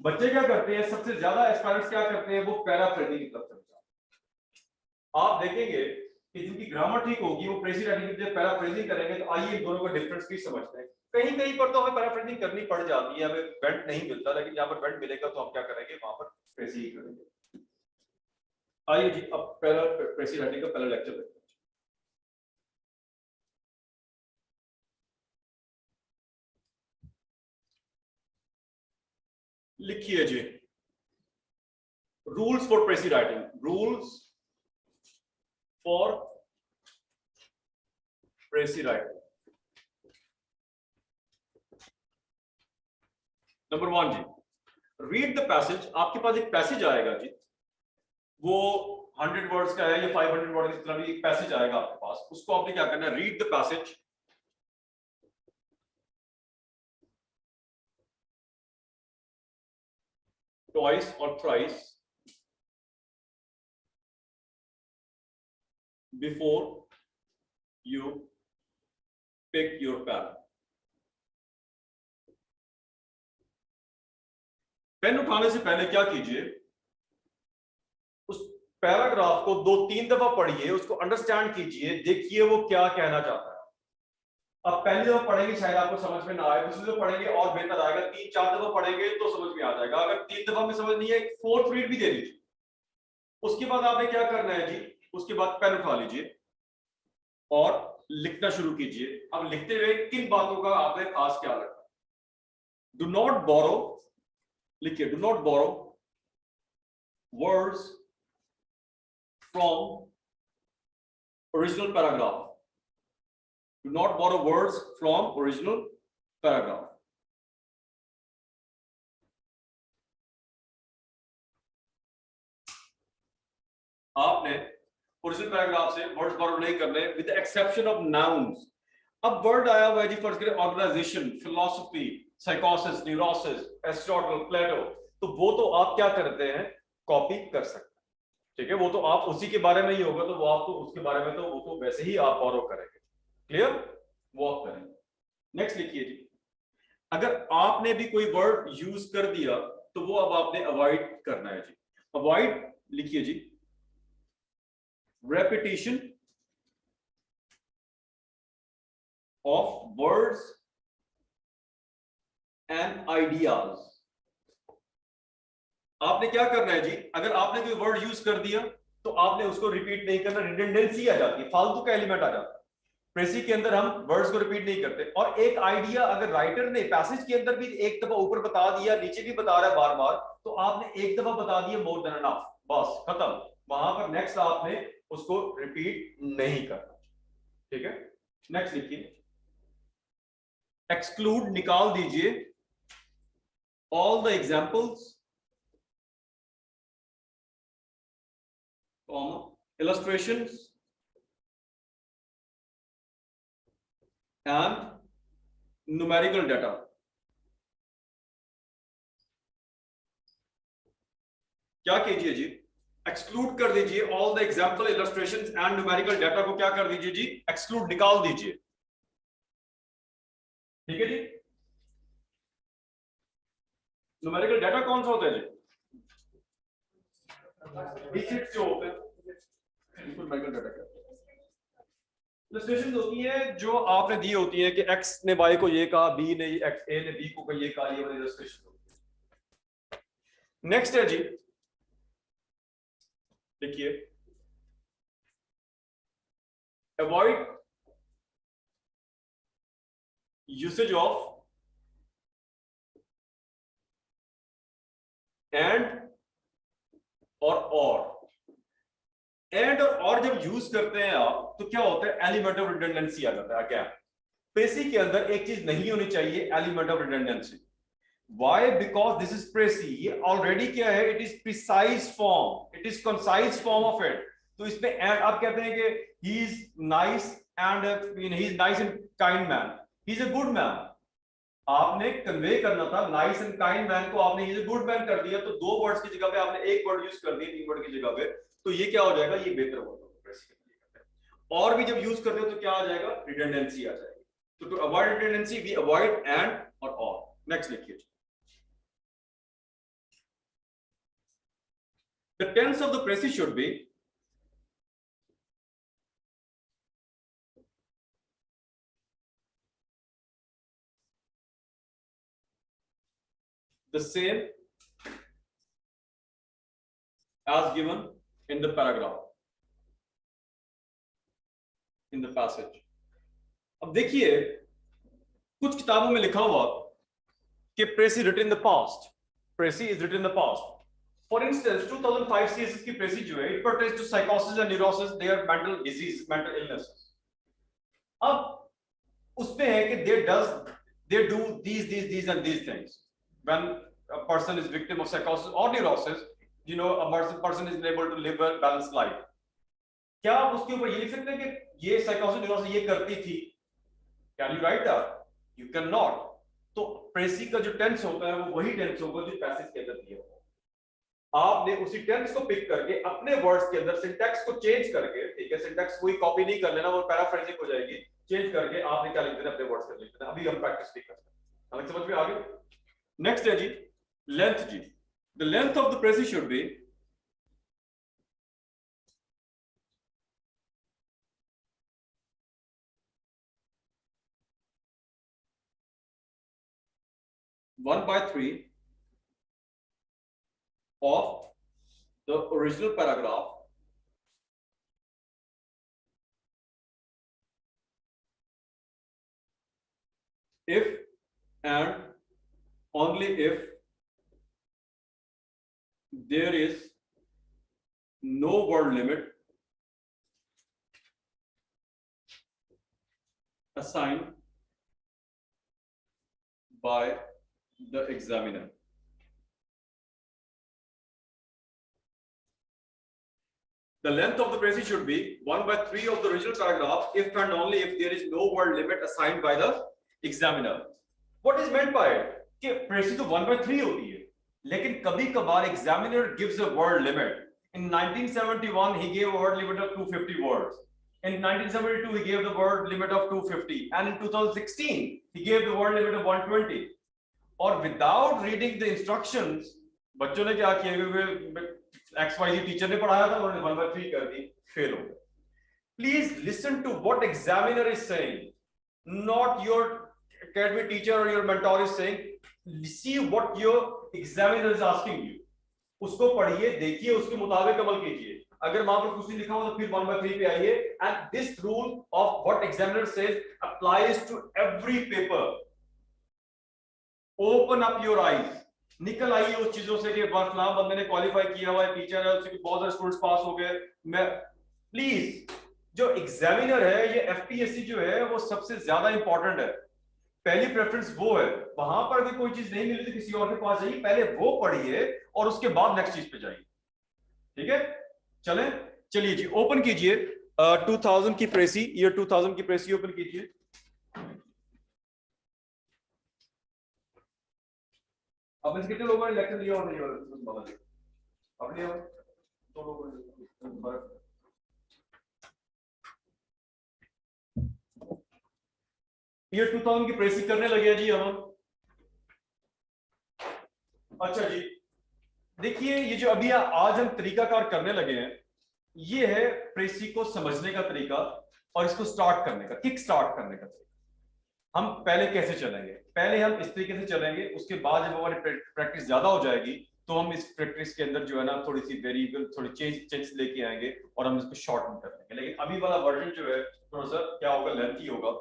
बच्चे क्या करते हैं, सबसे ज्यादा एस्पायरेंट्स क्या करते हैं, वो पैराफ्रेजिंग की तरफ चलते हैं। आप देखेंगे कि जिनकी ग्रामर ठीक होगी वो प्रेसी राइटिंग की पैराफ्रेजिंग करेंगे। तो आइए इन दोनों का डिफरेंस भी समझते हैं। कहीं कहीं पर तो हमें पैराफ्रेजिंग करनी पड़ जाती है, हमें वेंट नहीं मिलता, लेकिन जहां पर वेंट मिलेगा तो हम क्या करेंगे, वहां पर प्रेसी ही करेंगे। आइए जी, अब पहला प्रेसी राइटिंग का पहला लेक्चर देखते हैं। लिखिए जी, rules for precis writing, rules for precis writing. Number 1 जी, रीड द पैसेज। आपके पास एक पैसेज आएगा जी, वो 100 वर्ड्स का है या 500 वर्ड, इस तरह भी एक पैसेज आएगा आपके पास, उसको आपने क्या करना है, read the passage twice or thrice before you pick your pen. Pen उठाने से पहले क्या कीजिए, उस पैराग्राफ को 2-3 दफा पढ़िए, उसको अंडरस्टैंड कीजिए, देखिए वो क्या कहना चाहता है। अब पहली दफा पढ़ेंगे शायद आपको समझ में ना आए, दूसरी दफा पढ़ेंगे और बेहतर आएगा, 3-4 दफा पढ़ेंगे तो समझ में आ जाएगा। अगर 3 दफा में समझ नहीं है, 4th रीड भी दे दीजिए। उसके बाद आपने क्या करना है जी, उसके बाद पेन उठा लीजिए और लिखना शुरू कीजिए। अब लिखते हुए किन बातों का आपने खास ख्याल रखना? डू नॉट बोरो, लिखिए, do not borrow words from original paragraph. Do not borrow words from original paragraph. आपने ओरिजिनल पैराग्राफ से वर्ड्स बोरो नहीं करने, with the exception of nouns. अब वर्ड आया हुआ है जी, फर्स्ट करें ऑर्गेनाइजेशन, फिलोसफी, साइकोसिस, न्यूरोसिस, एरिस्टोटल, प्लेटो, तो वो तो आप क्या करते हैं, कॉपी कर सकते हैं, ठीक है। वो तो आप उसी के बारे में ही होगा, तो वो आप तो उसके बारे में तो वो तो वैसे ही आप बोरो करेंगे, क्लियर, वो आप करेंगे। नेक्स्ट लिखिए जी, अगर आपने भी कोई वर्ड यूज कर दिया तो वो अब आपने अवॉइड करना है जी। अवॉइड लिखिए जी, repetition of words and ideas. आपने क्या करना है जी, अगर आपने कोई वर्ड यूज कर दिया तो आपने उसको रिपीट नहीं करना, रिडंडेंसी आ जाती है, फालतू का एलिमेंट आ जाता है। प्रेसी के अंदर हम वर्ड्स को रिपीट नहीं करते। और एक आइडिया अगर राइटर ने पैसेज के अंदर भी एक दफा ऊपर बता दिया, नीचे भी बता रहा है बार बार, तो आपने एक दफा बता दिया, मोर देन एनफ, बस खत्म। वहां पर नेक्स्ट आपने उसको रिपीट नहीं करना, ठीक है। नेक्स्ट लिखिए, एक्सक्लूड, निकाल दीजिए all the examples, illustrations, and numerical data. क्या कीजिए जी, एक्सक्लूड कर दीजिए all the example, illustrations and numerical data को क्या कर दीजिए जी, एक्सक्लूड, निकाल दीजिए। ठीक है जी। न्यूमेरिकल डाटा कौन सा होता है जी? डिजिट्स जो होते हैं, न्यूमेरिकल डाटा क्या इलस्ट्रेशंस होती है जो आपने दी होती है कि एक्स ने वाई को ये कहा, बी ने एक्स, ए ने बी को ये कहा, ये वाली इलस्ट्रेशन होती है। नेक्स्ट है जी, देखिए, अवॉइड यूसेज ऑफ एंड और एंड और जब यूज करते हैं आप तो क्या होता है, एलिमेंट ऑफ रिडंडेंसी आ जाता है। क्या प्रेसी के अंदर एक चीज नहीं होनी चाहिए, element of redundancy. Why? Because this is précis, ये ऑलरेडी क्या है, it is precise form, it is concise form of it. तो इसमें एंड आप कहते हैं कि he is nice and he is nice and kind man, he is a good man. आपने कन्वे करना था नाइस एंड काइंड मैन को, आपने he is a good man कर दिया, तो दो वर्ड्स की जगह पे आपने एक वर्ड यूज कर दिया, तीन वर्ड की जगह पे, तो ये क्या हो जाएगा, ये बेहतर होगा। और भी जब यूज करते हो तो क्या आ जाएगा, रिडंडेंसी आ जाएगी। तो to avoid redundancy we avoid and और। नेक्स्ट लिखिए, the tense of the précis should be the same as given in the paragraph, in the passage. अब देखिए, कुछ किताबों में लिखा हुआ कि précis written in the past, précis is written in the past. For instance, 2005 CSS की précis जो है, it pertains to psychosis and neurosis, their mental disease, mental illnesses. अब उसमें है कि they do these and these things. When a person is victim of psychosis or neurosis, you know, a person is unable to live a balanced life. क्या आप उसके ऊपर ये लिख सकते हैं कि ये psychosis neurosis ये करती थी? Can you write that? You cannot. तो précis का जो टेंस होता है वो वही टेंस होगा जो पैसेज के अंदर दिया होगा। आपने उसी टेंस को पिक करके अपने वर्ड्स के अंदर सिंटैक्स को चेंज करके, ठीक है, सिंटैक्स कोई कॉपी नहीं कर लेना, वो पैराफ्रेजिंग हो जाएगी, चेंज करके आपने क्या लिख देना, अपने वर्ड्स के लिख देना। अभी हम प्रैक्टिस भी करते हैं, हमें समझ में आ गई। नेक्स्ट है जी, लेंथ जी। The length of the précis should be one by three of the original paragraph if and only if there is no word limit assigned by the examiner. The length of the précis should be 1/3 of the original paragraph if and only if there is no word limit assigned by the examiner. What is meant by it? कि précis तो 1/3 होती है, लेकिन कभी कभार examiner gives a word limit. In 1971 he gave a word limit of 250 words. In 1972 he gave the word limit of 250, and in 2016 he gave the word limit of 120. और without reading the instructions, बच्चों ने क्या किया, XYZ teacher ने पढ़ाया था, उन्होंने 1/3 कर दी, फेल हो गए। Please listen to what examiner is saying, not your academic teacher or your mentor is saying. See what your examiner is asking you. उसको पढ़िए, देखिए, उसके मुताबिक अमल कीजिए। अगर वहां पर कुछ नहीं लिखा हो तो फिर 1/3 पे आइए। And this rule of what examiner says applies to every paper. Open up your eyes. निकल आइए उस चीजों से कि फलां बंदे ने क्वालिफाई किया हुआ है, टीचर है, उसके बहुत सारे स्टूडेंट्स पास हो गए। मैं प्लीज, जो एग्जामिनर है, ये एफपीएससी जो है वो सबसे ज्यादा इंपॉर्टेंट है। पहली प्रेफरेंस वो है, वहां पर भी कोई चीज नहीं मिली तो किसी और के पास जाइए, पहले वो पढ़िए और उसके बाद नेक्स्ट चीज पे जाइए, ठीक है। चलें, चलिए जी ओपन कीजिए 2000 की प्रेसी, ईयर 2000 की प्रेसी ओपन कीजिए। अब इस कितने लोगों ने लेक्चर लिया और नहीं लिया? अब लिया दो लोगों ने। ईयर 2000 की प्रेसी करने लगे जी हम। अच्छा जी, देखिए ये जो अभी आज हम तरीकाकार करने लगे हैं, ये है प्रेसी को समझने का तरीका और इसको स्टार्ट करने का, किक स्टार्ट करने का तरीका। हम पहले कैसे चलेंगे? पहले हम इस तरीके से चलेंगे, उसके बाद जब हमारी प्रैक्टिस ज्यादा हो जाएगी तो हम इस प्रैक्टिस के अंदर जो है ना थोड़ी सी वेरिएबल, थोड़ी चेंज लेके आएंगे और हम इसको शॉर्टन कर लेंगे। लेकिन अभी वाला वर्जन जो है थोड़ा सा क्या होगा, लेंथी होगा,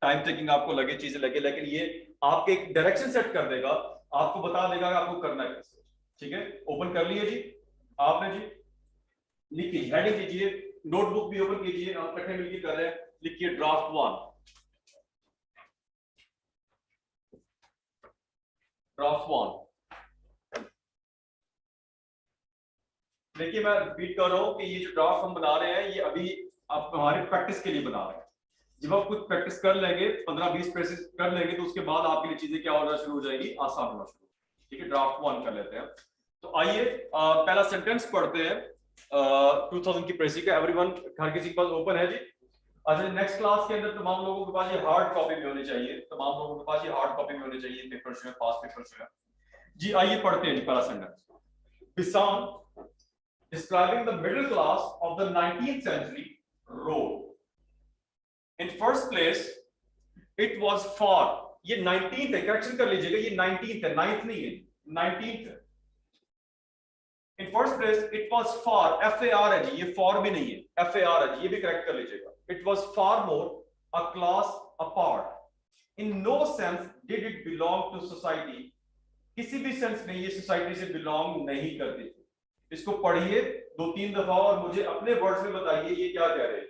टाइम टेकिंग आपको लगे, चीजें लगे, लेकिन ये आपके एक डायरेक्शन सेट कर देगा, आपको बता देगा कि आपको करना है कैसे। ठीक है, ओपन कर लिए जी आपने जी, लिखिए हेडिंग कीजिए, नोटबुक भी ओपन कीजिए, आप इकट्ठे मिलकर कर रहे हैं, लिखिए ड्राफ्ट 1, ड्राफ्ट 1। देखिए मैं रिपीट कर रहा हूं कि ये जो ड्राफ्ट हम बना रहे हैं ये अभी आप हमारे प्रैक्टिस के लिए बना रहे हैं। जब आप कुछ प्रैक्टिस कर लेंगे, 15-20 प्रैक्टिस कर लेंगे, तो उसके बाद आपके लिए चीजें क्या होना शुरू हो जाएगी, आसान होना शुरू। ठीक है, ड्राफ्ट 1 कर लेते हैं। तो आइए पहला सेंटेंस पढ़ते हैं 2000 की प्रेसी का। एवरीवन, हर किसी के पास ओपन है जी? अच्छा, नेक्स्ट क्लास के अंदर तमाम लोगों के पास ये हार्ड कॉपी में होनी चाहिए, तमाम लोगों के पास ये हार्ड कॉपी में होनी चाहिए, पेपर जो है, पास पेपर जो है जी। आइए पढ़ते हैं जी पहला sentence. बिसान describing the middle class of the 19th century wrote, in first place it was far, ये 19th है, करेक्शन कर लीजिएगा, ये 19th है, 9th नहीं है, 19th है। in first place it was far, FAR है जी, ये far भी नहीं है, FAR है जी, ये भी करेक्ट कर लीजिएगा। it was far more a class apart, in no sense did it belong to society, किसी भी सेंस में ये सोसाइटी से बिलोंग नहीं करती थी। इसको पढ़िए 2-3 दफा और मुझे अपने वर्ड्स में बताइए ये क्या कह रहे हैं।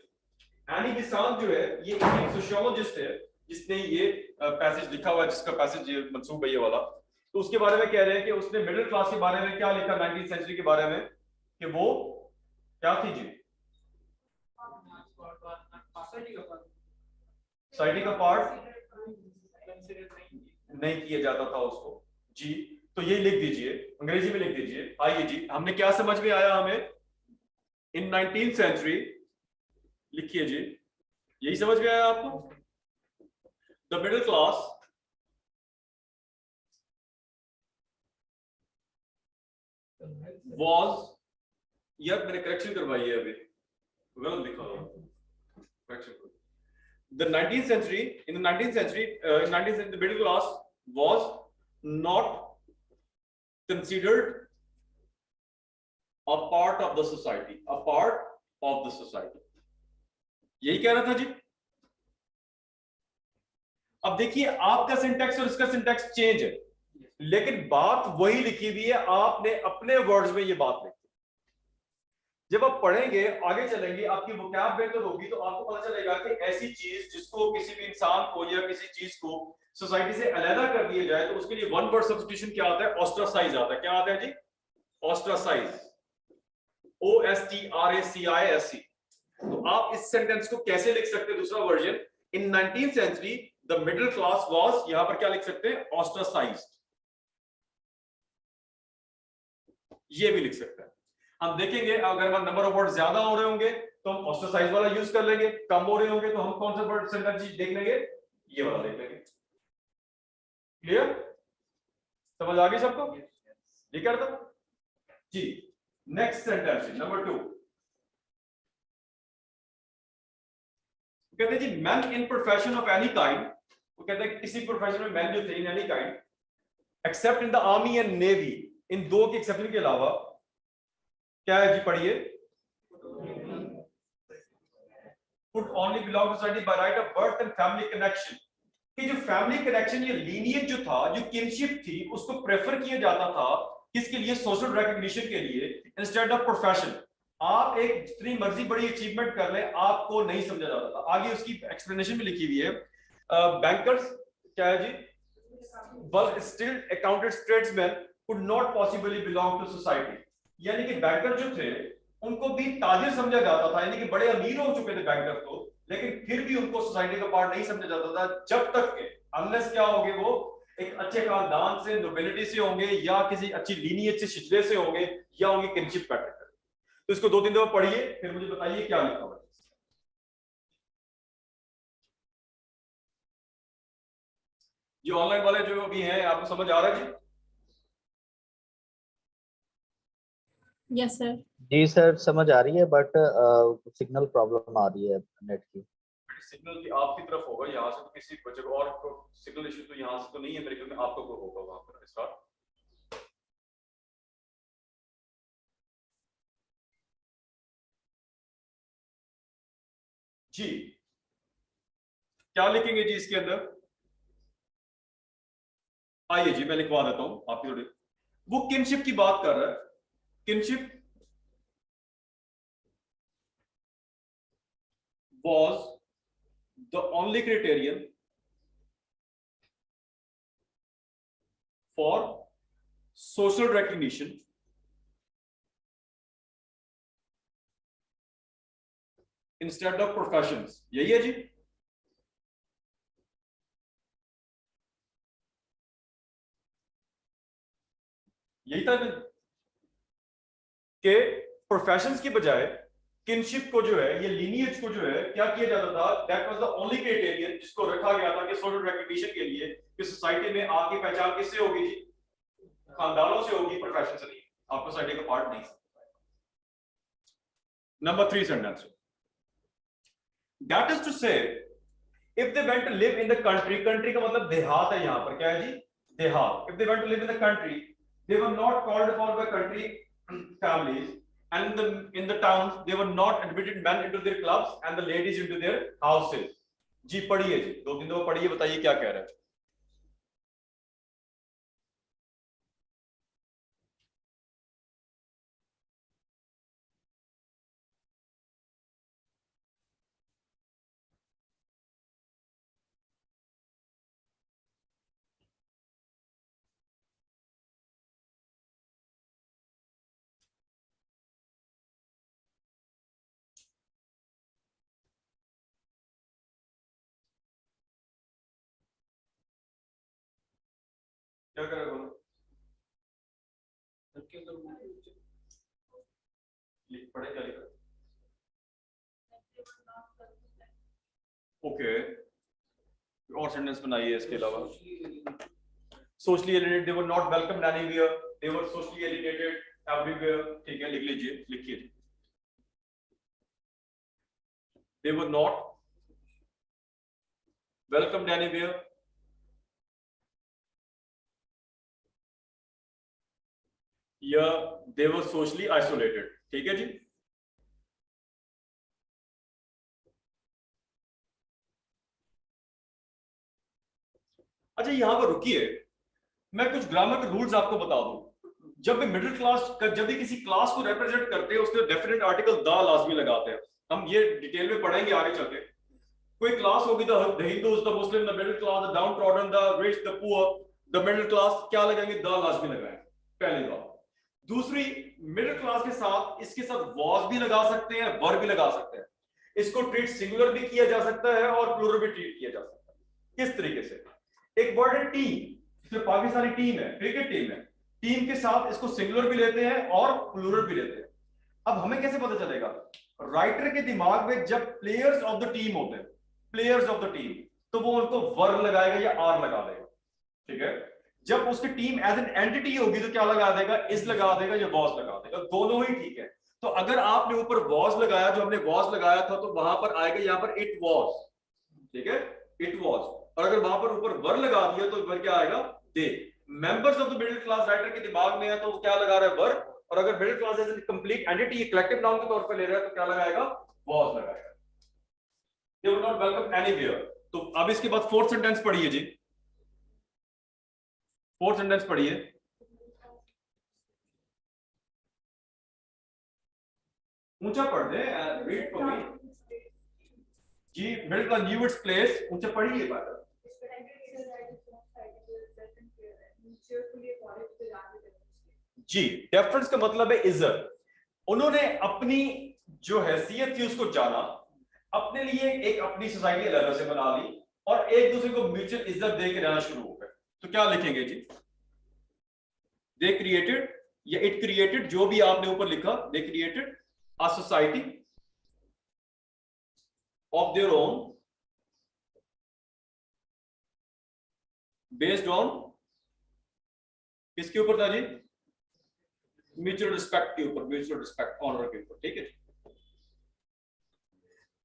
एनी बिसांत जो है ये एक सोशियोलॉजिस्ट है जिसने ये पैसेज लिखा हुआ है, जिसका पैसेज ये मंसूब है ये वाला। तो उसके बारे में कह रहे हैं कि उसने मिडिल क्लास के बारे में क्या लिखा 19th सेंचुरी के बारे में, कि वो क्या थी जी, सोसाइटी का पार्ट नहीं किया जाता था उसको जी। तो ये लिख दीजिए, अंग्रेजी में लिख दीजिए। आइए जी, हमने क्या समझ में आया हमें, इन 19th सेंचुरी, लिखिए जी, यही समझ में आया आपको? द मिडिल क्लास वाज, यार मैंने करेक्शन करवाई है, अभी गलत लिखा हुआ correction. The 19th century, in the 19th century, the middle class was not considered a part of the society, a part of the society, यही कह रहा था जी। अब देखिए आपका सिंटैक्स और इसका सिंटैक्स चेंज है, लेकिन बात वही लिखी हुई है, आपने अपने वर्ड्स में ये बात लिखी। जब आप पढ़ेंगे, आगे चलेंगे, आपकी वोकैब बेहतर होगी, तो आपको पता चलेगा कि ऐसी चीज जिसको किसी भी इंसान को या किसी चीज को सोसाइटी से अलग कर दिया जाए, तो उसके लिए वन वर्ड सब्स्टिट्यूशन क्या आता है, ऑस्ट्रासाइज आता है। क्या आता है जी? Ostracise, OSTRACISE। तो आप इस सेंटेंस को कैसे लिख सकते हैं, दूसरा version, in 19th century the middle class was, यहां पर क्या लिख सकते हैं, ऑस्ट्रासाइज्ड, ये भी लिख सकते हैं। हम देखेंगे अगर हमारा नंबर ऑफ वर्ड ज्यादा हो रहे होंगे तो हम ऑस्ट्रासाइज वाला यूज कर लेंगे, कम हो रहे होंगे तो हम कौन सा वर्ड सेंटेंस देख लेंगे, ये वाला देख लेंगे। क्लियर, समझ आ गई सबको? ये कर दो जी। नेक्स्ट सेंटेंस नंबर 2, कहते हैं जी man in profession of any kind, वो कहते हैं किसी प्रोफेशन में मैन जो थे in any kind, except in the army and navy, इन दो के एक्सेप्शन के अलावा क्या है जी, पढ़िए, would only belong to society by right of birth and family connection, कि जो फैमिली कनेक्शन, ये लीनियज जो था, जो किनशिप थी, उसको प्रेफर किया जाता था किसके लिए, सोशल रिकॉग्निशन के लिए, इंस्टेड ऑफ प्रोफेशन। आप एक जितनी मर्जी बड़ी अचीवमेंट कर ले, आपको नहीं समझा जाता था। आगे उसकी एक्सप्लेनेशन भी लिखी हुई है, बैंकर्स क्या है जी, but still accounted tradesmen could not possibly belong to society. यानी कि बैंकर जो थे उनको भी ताजिर समझा जाता था, यानी कि बड़े अमीर हो चुके थे बैंकर तो, लेकिन फिर भी उनको सोसाइटी का पार्ट नहीं समझा जाता था जब तक के अनलेस क्या होंगे वो एक अच्छे खानदान से, नोबिलिटी से होंगे, या किसी अच्छी लीनिएज से, शिजले से होंगे, या होंगे किनशिप पैटर्न। तो इसको 2-3 दफा पढ़िए, फिर मुझे बताइए क्या लिखा हुआ है। ये ऑनलाइन वाले जो अभी हैं, आपको समझ आ रहा है जी? Yes sir. जी सर, समझ आ रही है, बट सिग्नल प्रॉब्लम आ रही है नेट की। सिग्नल की आपकी तरफ होगा, यहाँ से तो किसी जगह और सिग्नल इशू तो यहाँ से तो नहीं है मेरे ख्याल में, आपको को होगा वहां पर स्टार्ट। जी क्या लिखेंगे जी इसके अंदर? आइए जी मैं लिखवा देता हूं आपकी थोड़ी। वो किनशिप की बात कर रहा है, kinship was the only criterion for social recognition instead of professions। यही है जी? यही था कि प्रोफेशंस की बजाय किनशिप को जो है, ये लीनिएज को जो है क्या किया जाता था, that was the only criterion जिसको रखा गया था कि सोशल रिकॉग्निशन के लिए कि सोसाइटी में आपकी पहचान किससे होगी जी? खानदानों से होगी, प्रोफेशन से नहीं। आपको सोसाइटी का पार्ट नहीं। Number 3 sentence, that is to say if they went to live in the country, country का मतलब देहात है, यहां पर क्या है जी? देहात। If they went to live in the country they were not called for by country families, and in the towns they were not admitted men into their clubs and the ladies into their houses। जी पढ़िए जी, 2-3 दफा पढ़िए, बताइए क्या कह रहा है। क्या कर रहे हो? पढ़े क्या लिखा? ओके, और सेंटेंस बनाइए इसके अलावा। Socially alienated, they were not welcome anywhere, they were socially alienated everywhere. ठीक है, लिख लीजिए, लिखिए। दे वर नॉट वेलकम एनीवेयर, या दे वर सोशली आइसोलेटेड। ठीक है जी। अच्छा यहां पर रुकिए, मैं कुछ ग्रामर के रूल्स आपको बता दूं। जब भी मिडिल क्लास, जब भी किसी क्लास को रिप्रेजेंट करते हैं उसके डेफिनेट आर्टिकल द लाजमी लगाते हैं। हम ये डिटेल में पढ़ेंगे आगे चलके। कोई क्लास होगी, the Hindus, the Muslim, the middle class, the down trodden, the rich, the poor, the middle class, क्या लगाएंगे? द लाजमी लगाएंगे, पहली बात। दूसरी, मिडिल क्लास के साथ इसके साथ वॉज भी लगा सकते हैं, वर भी लगा सकते हैं। इसको ट्रीट सिंगुलर भी किया जा सकता है और प्लूरल भी ट्रीट किया जा सकता है। किस तरीके से? एक वर्ड है टीम, इसमें पाकिस्तानी टीम है, क्रिकेट टीम है, टीम के साथ इसको सिंगुलर भी लेते हैं और प्लूरल भी लेते हैं। अब हमें कैसे पता चलेगा? राइटर के दिमाग में जब प्लेयर्स ऑफ द टीम होते हैं, प्लेयर्स ऑफ द टीम, तो वो उनको वर लगाएगा या आर लगा देगा। ठीक है, जब उसकी टीम एज एन एंटिटी होगी तो क्या लगा देगा? इस लगा देगा या वॉज लगा देगा, दोनों ही ठीक है। तो अगर आपने ऊपर वॉज लगाया, जो हमने वॉज लगाया था, तो वहां पर आएगा यहां पर इट वॉज। ठीक है, इट वॉज। और अगर वहां पर ऊपर वर लगा दिया तो वर क्या आएगा? They. Members of the middle class writer के दिमाग में है तो वो क्या लगा रहा है? वर। और अगर middle class as a complete entity collective noun के तौर पर ले रहा है तो क्या लगाएगा? वॉज लगाएगा। दे वर नॉट वेलकम एनीवेयर। तो अब इसके बाद फोर्थ सेंटेंस पढ़िए जी, फोर्थ सेंटेंस पढ़िए। ऊंचा पढ़ दे, रीड फॉर मी जी। Middle class knew it's place, ऊंचा पढ़िए बात। जी, डेफरेंस का मतलब है इज्जत। उन्होंने अपनी जो हैसियत थी उसको जाना, अपने लिए एक अपनी सोसाइटी अलग से बना ली और एक दूसरे को म्यूचुअल इज्जत दे के रहना शुरू हो गए। तो क्या लिखेंगे जी? दे क्रिएटेड या इट क्रिएटेड, जो भी आपने ऊपर लिखा, they created a society of their own based on, किसके ऊपर था जी? म्यूचुअल रिस्पेक्ट के ऊपर, म्यूचुअल रिस्पेक्ट, ऑनर के ऊपर। ठीक है जी,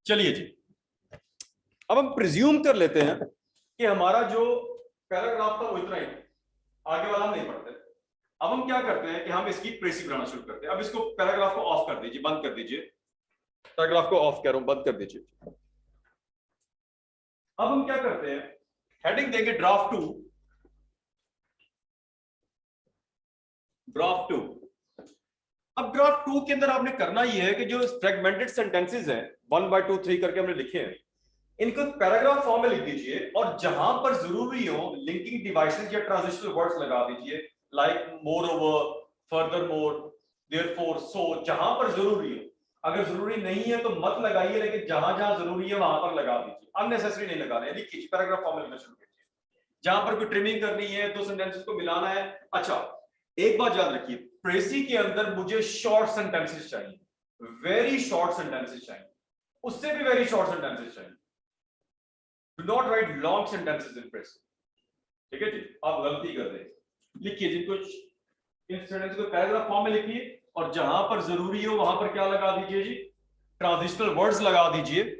चलिए जी, अब हम प्रिज्यूम कर लेते हैं कि हमारा जो पैराग्राफ था वो इतना ही, आगे वाला हम नहीं पढ़ते। अब हम क्या करते हैं कि हम इसकी प्रेसी बनाना शुरू करते हैं। अब इसको पैराग्राफ को ऑफ कर दीजिए, बंद कर दीजिए, पैराग्राफ को ऑफ कह रहा हूं, बंद कर दीजिए। अब हम क्या करते हैं, हेडिंग देंगे ड्राफ्ट 2, ड्राफ्ट 2। अब ड्राफ्ट 2 के अंदर आपने करना यह है कि जो फ्रेगमेंटेड सेंटेंसेस हैं 1 by 2 3 करके हमने लिखे हैं, इनको पैराग्राफ फॉर्म में लिख दीजिए और जहां पर जरूरी हो लिंकिंग डिवाइसेस या ट्रांजिशनल वर्ड्स लगा दीजिए, like moreover, furthermore, therefore, so, जहां पर जरूरी हो। अगर जरूरी नहीं है तो मत लगाइए, लेकिन जहां जहां जरूरी है वहां पर लगा दीजिए, अननेसेसरी नहीं लगाना है। लिखिए पैराग्राफ फॉर्म में लिखना शुरू कीजिए। जहां पर कोई ट्रिमिंग करनी है, दो सेंटेंसेस को मिलाना है। अच्छा, एक बात याद रखिए, प्रेसी के अंदर मुझे शॉर्ट सेंटेंसेस चाहिए, वेरी शॉर्ट सेंटेंसेस चाहिए, उससे भी वेरी शॉर्ट सेंटेंसेस चाहिए। Do not write long sentences in precis. ठीक है जी, आप गलती कर रहे हैं। लिखिए जी, कुछ इन सेंटेंस को पैराग्राफ फॉर्म में लिखिए और जहां पर जरूरी हो वहां पर क्या लगा दीजिए जी? ट्रांजिशनल वर्ड्स लगा दीजिए।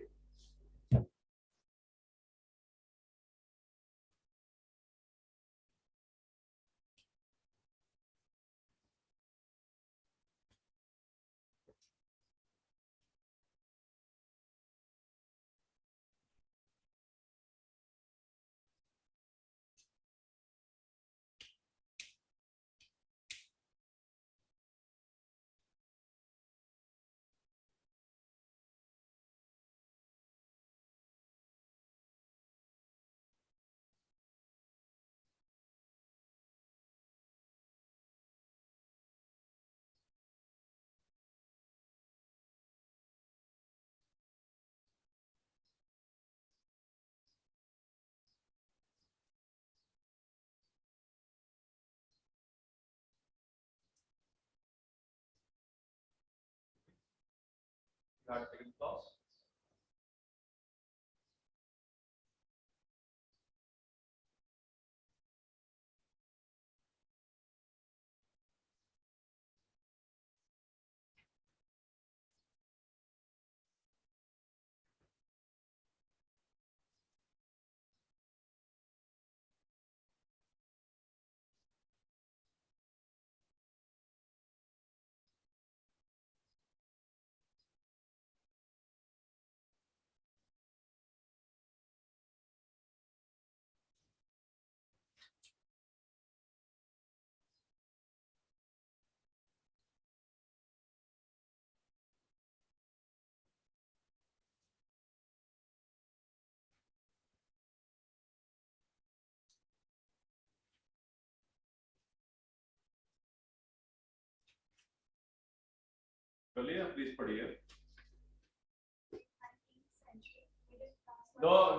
चलिए प्लीज पढ़िए।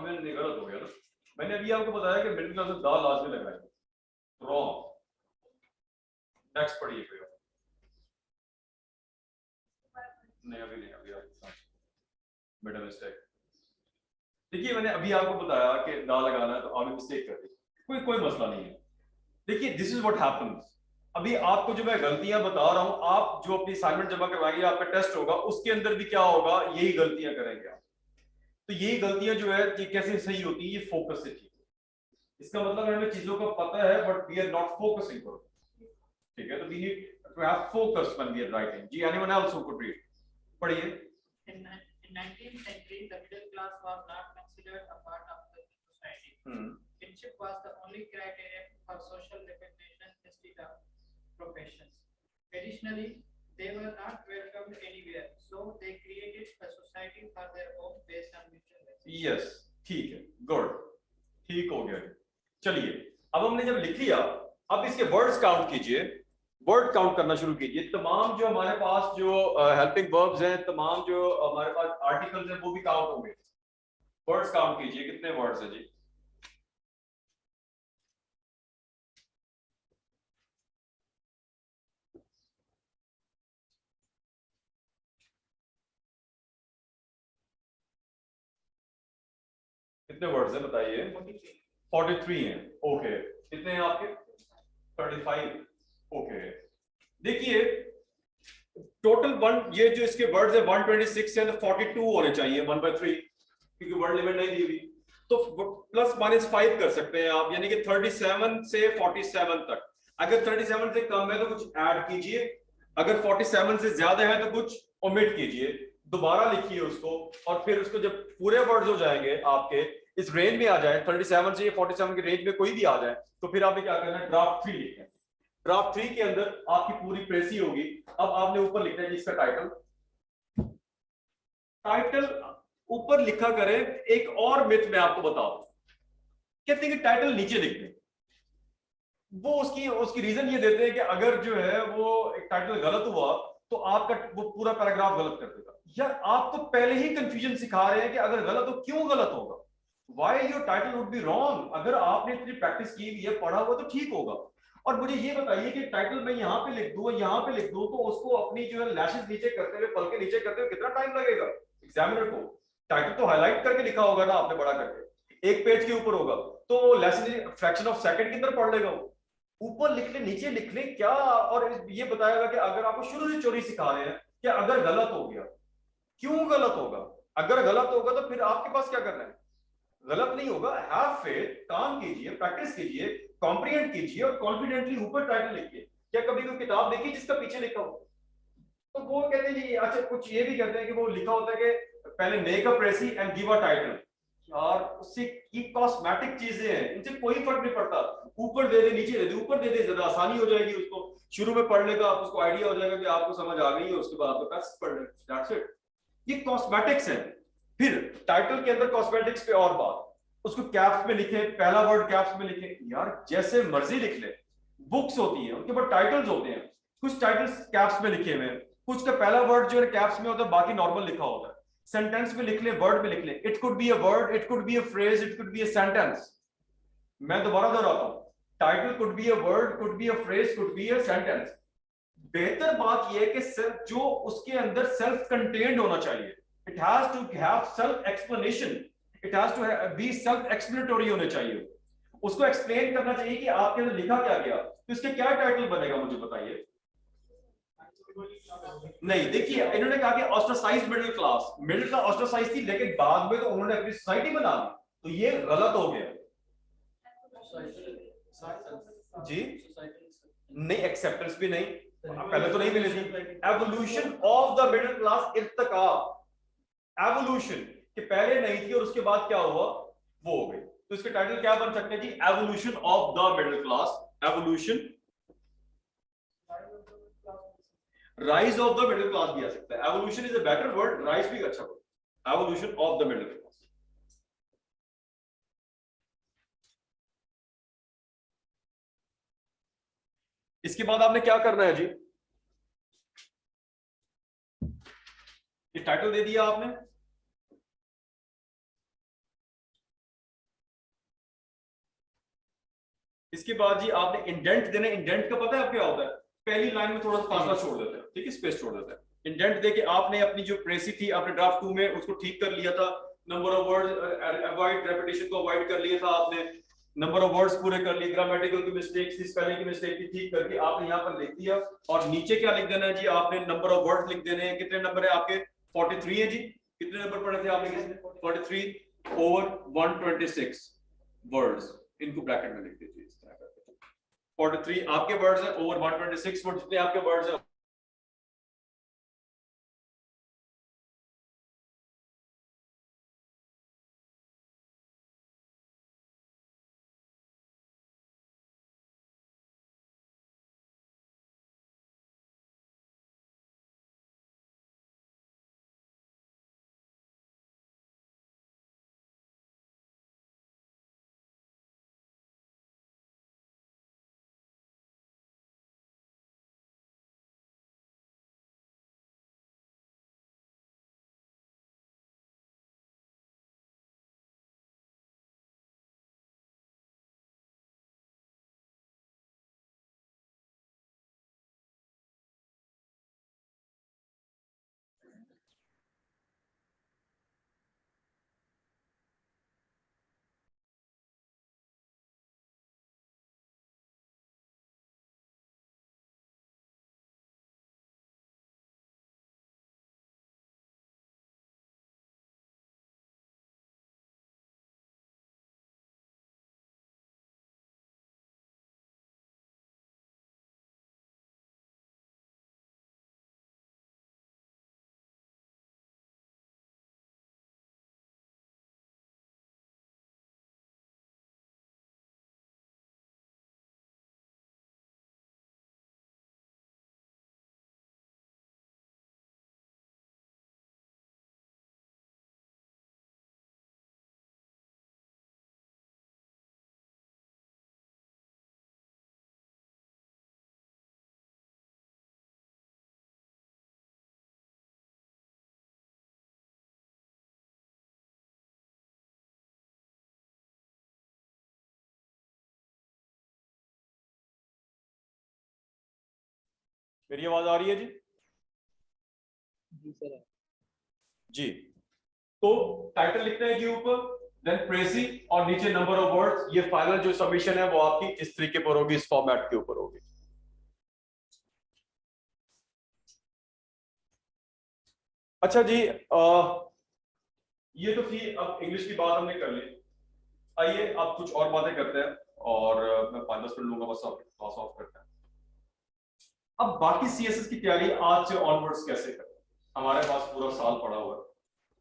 मैंने गलत हो गया ना, मैंने अभी आपको बताया कि मिडिल क्लास में दा लाजमी लगाएंगे, रॉन्ग। नेक्स्ट पढ़िए कोई और। नहीं अभी नहीं, अभी मेरा मिस्टेक। देखिए मैंने अभी आपको बताया कि दा लगाना है तो आपने मिस्टेक कर दी, कोई मसला नहीं है। देखिए दिस इज व्हाट हैपेंस। अभी आपको जो मैं गलतियां बता रहा हूं, आप जो अपनी असाइनमेंट जमा करवाएंगे, आपका टेस्ट होगा, उसके अंदर भी क्या होगा, यही गलतियां करेंगे आप। तो यही गलतियां जो है ये कैसे सही होती है, ये फोकस से ठीक है। इसका मतलब हमें चीजों का पता है but we are not focusing on. ठीक है, तो we need to have focus when we are writing. जी, anyone else who could read? पढ़िए। In 19th century, the middle class was not considered a part of the society. Kinship was the only criterion for social recognition instead of professions. Additionally, they were not welcomed anywhere, so they created a society for their own based on mutual respect. Yes, ठीक है, good, ठीक हो गया। चलिए अब हमने जब लिख लिया, अब इसके वर्ड्स काउंट कीजिए। वर्ड काउंट करना शुरू कीजिए। तमाम जो हमारे पास जो हेल्पिंग वर्ब्स हैं, तमाम जो हमारे पास आर्टिकल्स हैं, वो भी काउंट होंगे। वर्ड्स काउंट कीजिए, कितने वर्ड्स हैं जी? कितने वर्ड्स हैं बताइए? 43 हैं। ओके, कितने हैं आपके? 35। ओके, देखिए टोटल वन, ये जो इसके वर्ड्स है 126 है, तो 42 होने चाहिए 1/3, क्योंकि वर्ड लिमिट नहीं दी हुई। तो प्लस माइनस 5 कर सकते हैं आप, यानी कि 37 से 47 तक। अगर 37 से कम है तो कुछ ऐड कीजिए, अगर 47 से ज्यादा है तो कुछ ओमिट कीजिए। दोबारा लिखिए उसको, और फिर उसको जब पूरे वर्ड्स हो जाएंगे आपके इस रेंज में आ जाए, 37 से 47 के रेंज में कोई भी आ जाए, तो फिर आपने क्या करना है, ड्राफ्ट 3 लिखना है। ड्राफ्ट 3 के अंदर आपकी पूरी प्रेसी होगी। अब आपने ऊपर लिखना है जिसका टाइटल, टाइटल ऊपर लिखा करें। एक और मिथ मैं आपको बताऊं, कहते हैं कि टाइटल नीचे लिख दें। वो उसकी उसकी रीजन ये देते हैं कि अगर जो है वो एक टाइटल गलत हुआ तो आपका वो पूरा पैराग्राफ गलत कर देगा। यार आप तो पहले ही कंफ्यूजन सिखा रहे हैं कि अगर गलत हो क्यों गलत होगा, why your title would be wrong. अगर आपने इतनी प्रैक्टिस की हुई है, पढ़ा हुआ, तो ठीक होगा। और मुझे ये बताइए कि टाइटल मैं यहाँ पे लिख दूं, यहाँ पे लिख दूं, तो उसको अपनी जो है लैशेस नीचे करते हुए, पल के नीचे करते हुए कितना टाइम लगेगा एग्जामिनर को? टाइटल तो हाईलाइट करके लिखा होगा ना आपने, बड़ा करके एक पेज के ऊपर होगा, तो लेसन फ्रैक्शन ऑफ सेकंड के अंदर पढ़ लेगा वो। ऊपर लिख ले नीचे लिख ले क्या? और ये बताएगा कि अगर आपको शुरू से चोरी सिखा रहे हैं कि अगर गलत हो गया, क्यों गलत होगा? अगर गलत होगा तो फिर आपके पास क्या करना है? गलत नहीं होगा। हैव फेथ, काम कीजिए, प्रैक्टिस कीजिए, कॉम्प्रिहेंड कीजिए, और कॉन्फिडेंटली ऊपर टाइटल लिखिए। क्या कभी कोई किताब देखी जिसका पीछे लिखा हो? तो वो कहते हैं जी, अच्छा कुछ ये भी कहते हैं कि वो लिखा होता है कि पहले make a precis and give a title. यार उससे ये कॉस्मेटिक चीजें हैं, इनसे कोई फर्क नहीं पड़ता। ऊपर दे दे नीचे दे दे, ऊपर दे दे, ज्यादा आसानी हो जाएगी उसको शुरू में पढ़ने का, आपको आइडिया हो जाएगा कि आपको समझ आ गई है, उसके बाद आपको टेक्स्ट पढ़ ले, दैट्स इट। ये कॉस्मेटिक्स है। फिर टाइटल के अंदर कॉस्मेटिक्स पे और बात, उसको कैप्स में लिखे, पहला वर्ड कैप्स में लिखे, यार जैसे मर्जी लिख ले। बुक्स होती हैं, उनके ऊपर टाइटल्स होते हैं, कुछ टाइटल्स कैप्स में लिखे हुए हैं, कुछ का पहला वर्ड जो है कैप्स में होता है, बाकी नॉर्मल लिखा होता है। सेंटेंस में लिख ले, वर्ड में लिख ले, it could be a word, it could be a phrase, it could be a sentence. मैं दोबारा दोहराता हूं, title could be a word, could be a phrase, could be a sentence. बेहतर बात यह है कि सिर्फ जो उसके अंदर सेल्फ कंटेन्ड होना चाहिए, it has to have self explanation, it has to be self explanatory होने चाहिए। उसको एक्सप्लेन करना चाहिए कि आपके अंदर लिखा क्या गया, तो इसके क्या टाइटल बनेगा मुझे बताइए। नहीं, देखिए इन्होंने कहा कि ostracized middle class, middle class ostracize थी, लेकिन बाद में तो उन्होंने अपनी सोसाइटी बना दी, तो ये गलत हो गया जी। नहीं, एक्सेप्टेंस भी नहीं, पहले तो नहीं मिली थी। Evolution of the middle class, Irtika, evolution कि पहले नहीं थी और उसके बाद क्या हुआ, वो हो गई। तो इसके टाइटल क्या बन सकते हैं जी? Evolution of the middle class, evolution, rise of the middle class भी आ सकता है। Evolution is a better word, rise भी अच्छा word, evolution of the middle class. इसके बाद आपने क्या करना है जी? ये टाइटल दे दिया आपने, इसके बाद जी आपने इंडेंट देना। इंडेंट का पता है आप क्या होता है? पहली लाइन में थोड़ा सा फासला छोड़ देते हैं, ठीक है, स्पेस छोड़ देते हैं। इंडेंट देके आपने अपनी जो प्रेसी थी आपने ड्राफ्ट 2 में उसको ठीक कर लिया था, number of words avoid, repetition को अवॉइड कर लिया था आपने, नंबर ऑफ वर्ड्स पूरे कर लिए, ग्रामेटिकल की मिस्टेक्स थी, स्पेलिंग की मिस्टेक थी, ठीक करके आपने यहाँ पर लिख दिया। और नीचे क्या लिख देना है जी? आपने नंबर ऑफ वर्ड्स लिख देने हैं। कितने नंबर है आपके? 43 है जी। कितने नंबर पढ़े थे आपने? किसने? 43 ओवर 126 वर्ड्स, इनको ब्रैकेट में लिख दीजिए इस तरह करके। 43 आपके वर्ड्स हैं, ओवर 126 वर्ड, जितने आपके वर्ड्स हैं मेरी आवाज आ रही है जी? जी सर। जी, तो टाइटल लिखते हैं जी ऊपर, देन प्रेसी और नीचे नंबर ऑफ वर्ड्स। ये फाइनल जो सबमिशन है वो आपकी इस तरीके पर होगी, इस फॉर्मेट के ऊपर होगी। अच्छा जी, ये तो थी, अब इंग्लिश की बात हमने कर ली। आइए अब कुछ और बातें करते हैं और मैं 5-10 मिनट लूंगा बस, आप पास ऑफ करते हैं। अब बाकी सीएसएस की तैयारी आज से ऑनवर्ड्स कैसे करें? हमारे पास पूरा साल पड़ा हुआ है,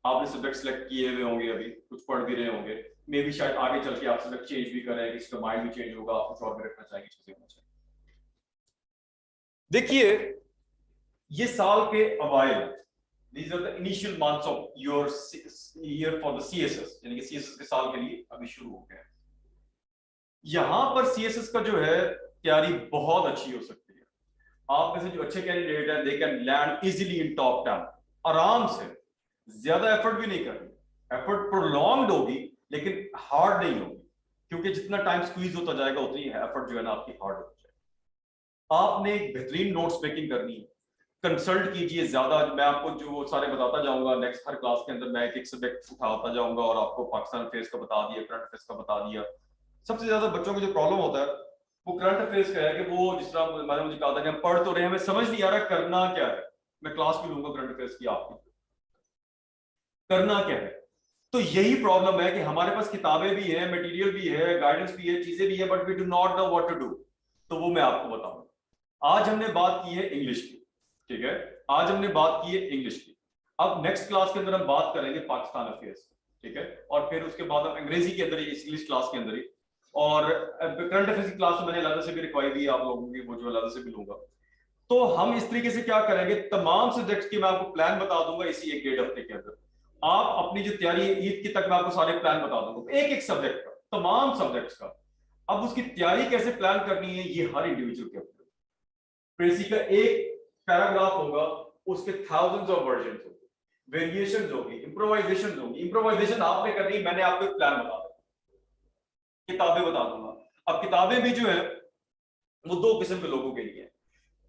आपने सब्जेक्ट सेलेक्ट किए हुए होंगे, अभी कुछ पढ़ भी रहे होंगे, मे भी शायद आगे चल के आप सब्जेक्ट चेंज भी करें, किसी का माइंड भी चेंज होगा, आप कुछ और भी रखना चाहेंगे, चीजें होना चाहिए। देखिए, ये साल के अवाइल, these are the initial months of your year for the CSS, यानी कि CSS के साल के लिए अभी शुरू हो गए हैं। यहां पर CSS का जो है तैयारी बहुत अच्छी हो सकती है। आप में से जो अच्छे कैंडिडेट हैं, they can land easily in top 10 आराम से, ज्यादा एफर्ट भी नहीं करनी, एफर्ट प्रोलॉन्ग्ड होगी लेकिन हार्ड नहीं होगी, क्योंकि जितना टाइम स्क्वीज होता जाएगा उतनी एफर्ट जो है ना आपकी हार्ड हो जाएगी। आपने एक बेहतरीन नोट्स मेकिंग करनी है, कंसल्ट कीजिए ज्यादा। मैं आपको जो सारे बताता जाऊंगा नेक्स्ट हर क्लास के अंदर, मैं एक सब्जेक्ट उठाता जाऊंगा और आपको पाकिस्तान अफेयर्स का बता दिया, करंट अफेयर्स का बता दिया। सबसे ज्यादा बच्चों को जो प्रॉब्लम होता है वो करंट अफेयर्स का है कि वो जिस तरह मैंने मुझे कहा था कि हम पढ़ तो रहे हैं, हमें समझ नहीं आ रहा करना क्या है। मैं क्लास भी लूंगा करंट अफेयर्स की, आपकी करना क्या है। तो यही प्रॉब्लम है कि हमारे पास किताबें भी हैं, मटेरियल भी है, गाइडेंस भी है, चीजें भी है, but we do not know what to do. तो वो मैं आपको बताऊंगा। आज हमने बात की है इंग्लिश की, ठीक है, आज हमने बात की है इंग्लिश की। अब नेक्स्ट क्लास के अंदर हम बात करेंगे पाकिस्तान अफेयर्स, ठीक है, और फिर उसके बाद हम अंग्रेजी के अंदर ही, इंग्लिश क्लास के अंदर ही, और करंट अफेयर्स की क्लास मैंने अलग से भी रिक्वाई दी आप लोगों की, वो जो अलग से भी लूंगा। तो हम इस तरीके से क्या करेंगे, तमाम सब्जेक्ट्स की मैं आपको प्लान बता दूंगा इसी 1-1.5 हफ्ते के अंदर। आप अपनी जो तैयारी है ईद की तक मैं आपको सारे प्लान बता दूंगा, एक एक सब्जेक्ट का, तमाम सब्जेक्ट्स का। अब उसकी तैयारी कैसे प्लान करनी है ये हर इंडिविजुअल के ऊपर। प्रेसी का एक पैराग्राफ होगा, उसके थाउजेंड्स ऑफ वर्जन होंगे, वेरिएशंस होगी, इंप्रोवाइजेशन होगी। इंप्रोवाइजेशन आपने करनी, मैंने आपको एक प्लान बता दूंगा, किताबें बता दूंगा। अब किताबें भी जो है वो 2 किस्म के लोगों के लिए,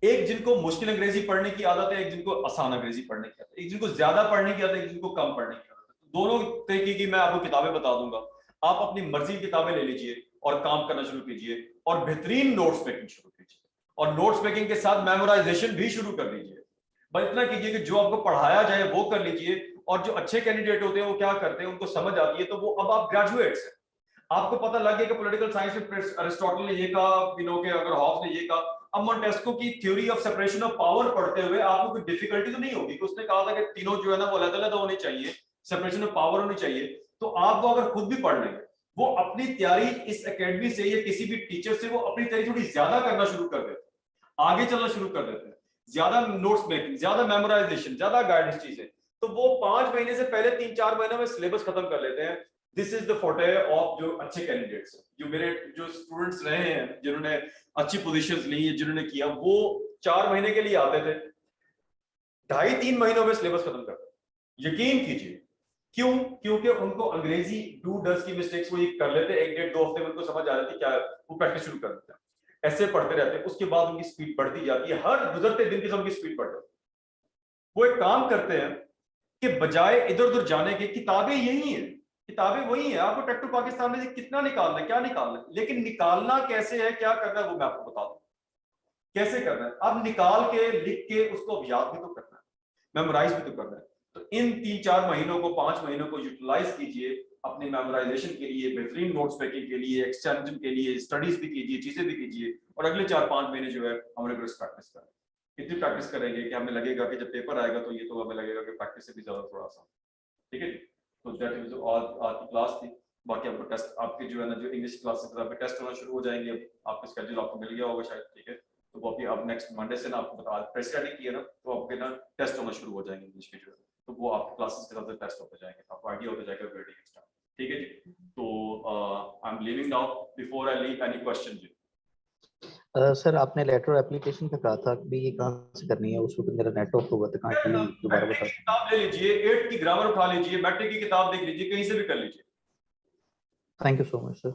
एक जिनको मुश्किल अंग्रेजी पढ़ने की आदत है, एक जिनको आसान अंग्रेजी पढ़ने की आदत है, एक जिनको ज्यादा पढ़ने की आदत है, एक जिनको कम पढ़ने की आदत है। दोनों तरीके की मैं आपको किताबें बता दूंगा। आप अपनी मर्जी की किताबें ले लीजिए और काम करना शुरू कीजिए और बेहतरीन नोट्स मेकिंग शुरू कीजिए, और नोट्स मेकिंग के साथ मेमोराइजेशन भी शुरू कर लीजिए। बस इतना कीजिए कि जो आपको पढ़ाया जाए वो कर लीजिए, और जो अच्छे कैंडिडेट होते हैं वो क्या करते हैं, उनको समझ आती है, तो वो, अब आप ग्रेजुएट्स हैं, आपको पता लग गया कि पॉलिटिकल साइंस में अरिस्टोटल ने ये कहा, के अगर हॉब्स ने ये कहा। अब मॉन्टेस्को की theory of separation of power पढ़ते हुए आपको कोई डिफिकल्टी तो नहीं होगी कि उसने कहा था कि तीनों जो है ना वो अलग-अलग होने चाहिए, सेपरेशन ऑफ पावर होनी चाहिए। तो आप वो अगर खुद भी पढ़ लेंगे, वो अपनी तैयारी इस एकेडमी से या किसी भी टीचर से वो अपनी तैयारी थोड़ी ज्यादा करना शुरू कर देते हैं, आगे चलना शुरू कर देते हैं, ज्यादा नोट्स मेकिंग, ज्यादा मेमोराइजेशन, ज्यादा गाइडेंस चीजें, तो वो 5 महीने से पहले 3-4 महीने में सिलेबस खत्म कर लेते हैं। दिस इज द फोटे ऑफ जो अच्छे कैंडिडेट्स हैं, जो मेरे जो स्टूडेंट्स रहे हैं, जिन्होंने अच्छी पोजीशंस ली, जिन्होंने किया, वो 4 महीने के लिए आते थे, 2.5-3 महीनों में सिलेबस खत्म करते। यकीन कीजिए, क्यों? क्योंकि उनको अंग्रेजी डू डज की मिस्टेक्स वो कर लेते, 1-1.5-2 हफ्ते में उनको समझ आ जाती, क्या वो प्रैक्टिस शुरू कर देते हैं, ऐसे पढ़ते रहते हैं। उसके बाद उनकी स्पीड बढ़ती जाती है, हर गुजरते दिन की उनकी स्पीड बढ़ जाती है। वो एक काम करते हैं कि बजाय इधर उधर जाने के, किताबें यही है, किताबें वही है, आपको टेक टू पाकिस्तान में से कितना निकालना है, क्या निकालना है, लेकिन निकालना कैसे है, क्या करना है, वो मैं आपको बता दूं कैसे करना है। अब निकाल के, लिख के, उसको याद भी तो करना है, मेमोराइज भी तो करना है। तो इन 3-4 महीनों को, 5 महीनों को यूटिलाइज कीजिए अपनी मेमोराइजेशन के लिए, बेहतरीन नोट्स मेकिंग के लिए, एक्सटेंशन के लिए, स्टडीज भी कीजिए, चीजें भी कीजिए, और अगले 4-5 महीने जो है हम रिगरस प्रैक्टिस करें। इतनी प्रैक्टिस करेंगे कि हमें लगेगा कि जब पेपर आएगा तो ये तो हमें लगेगा कि प्रैक्टिस से भी ज्यादा थोड़ा सा, ठीक है। तो दैट इज आज की क्लास थी। बाकी आपको टेस्ट, आपके जो है ना, जो इंग्लिश क्लासेस है आपके टेस्ट होना शुरू हो जाएंगे, अब आपका स्केड्यूल आपको मिल गया होगा शायद, ठीक है। तो वो अभी अब नेक्स्ट मंडे से ना आपको बता, प्रेसिडेंट किया ना, तो आपके ना टेस्ट होना शुरू हो जाएंगे इंग्लिश के, जो है तो वो आपके क्लासेस के साथ टेस्ट होते जाएंगे, आपको आइडिया होता जाएगा ग्रेडिंग स्टार्ट, ठीक है जी। तो I am leaving now, before I leave any question जी। सर आपने लेटर एप्लीकेशन का कहा था कि ये कहाँ से करनी है, उस वक्त मेरा नेट ऑफ हुआ था, कहाँ की दोबारा बता। किताब ले लीजिए, 8 की ग्रामर उठा लीजिए, मैट्रिक की किताब देख लीजिए, कहीं से भी कर लीजिए। Thank you so much sir.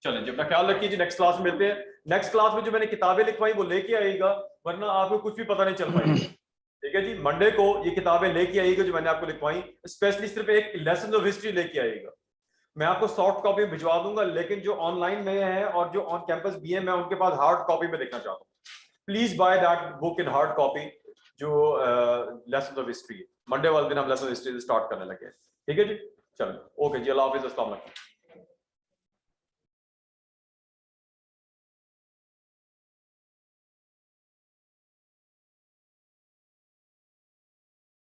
चलें जी, अपना ख्याल रखिए जी, नेक्स्ट क्लास में मिलते हैं। नेक्स्ट क्लास में जो मैंने किताबें लिखवाई वो लेके आइएगा, वरना आपको कुछ भी पता नहीं चल पाएगा। ठीक है जी, मंडे को ये किताबें लेके आइएगा जो मैंने आपको लिखवाई, स्पेशली सिर्फ एक लेसन ऑफ हिस्ट्री लेके आइएगा। मैं आपको सॉफ्ट कॉपी भिजवा दूंगा, लेकिन जो ऑनलाइन में है और जो ऑन कैंपस भी है, मैं उनके पास हार्ड कॉपी में देखना चाहता हूँ। Please by that book in hard copy, जो लेसन ऑफ हिस्ट्री। मंडे वाले दिन हम लेसन ऑफ हिस्ट्री स्टार्ट करने लगे। ठीक है जी, चलो ओके जी, अल्लाह हाफिज़, अस्सलाम वालेकुम।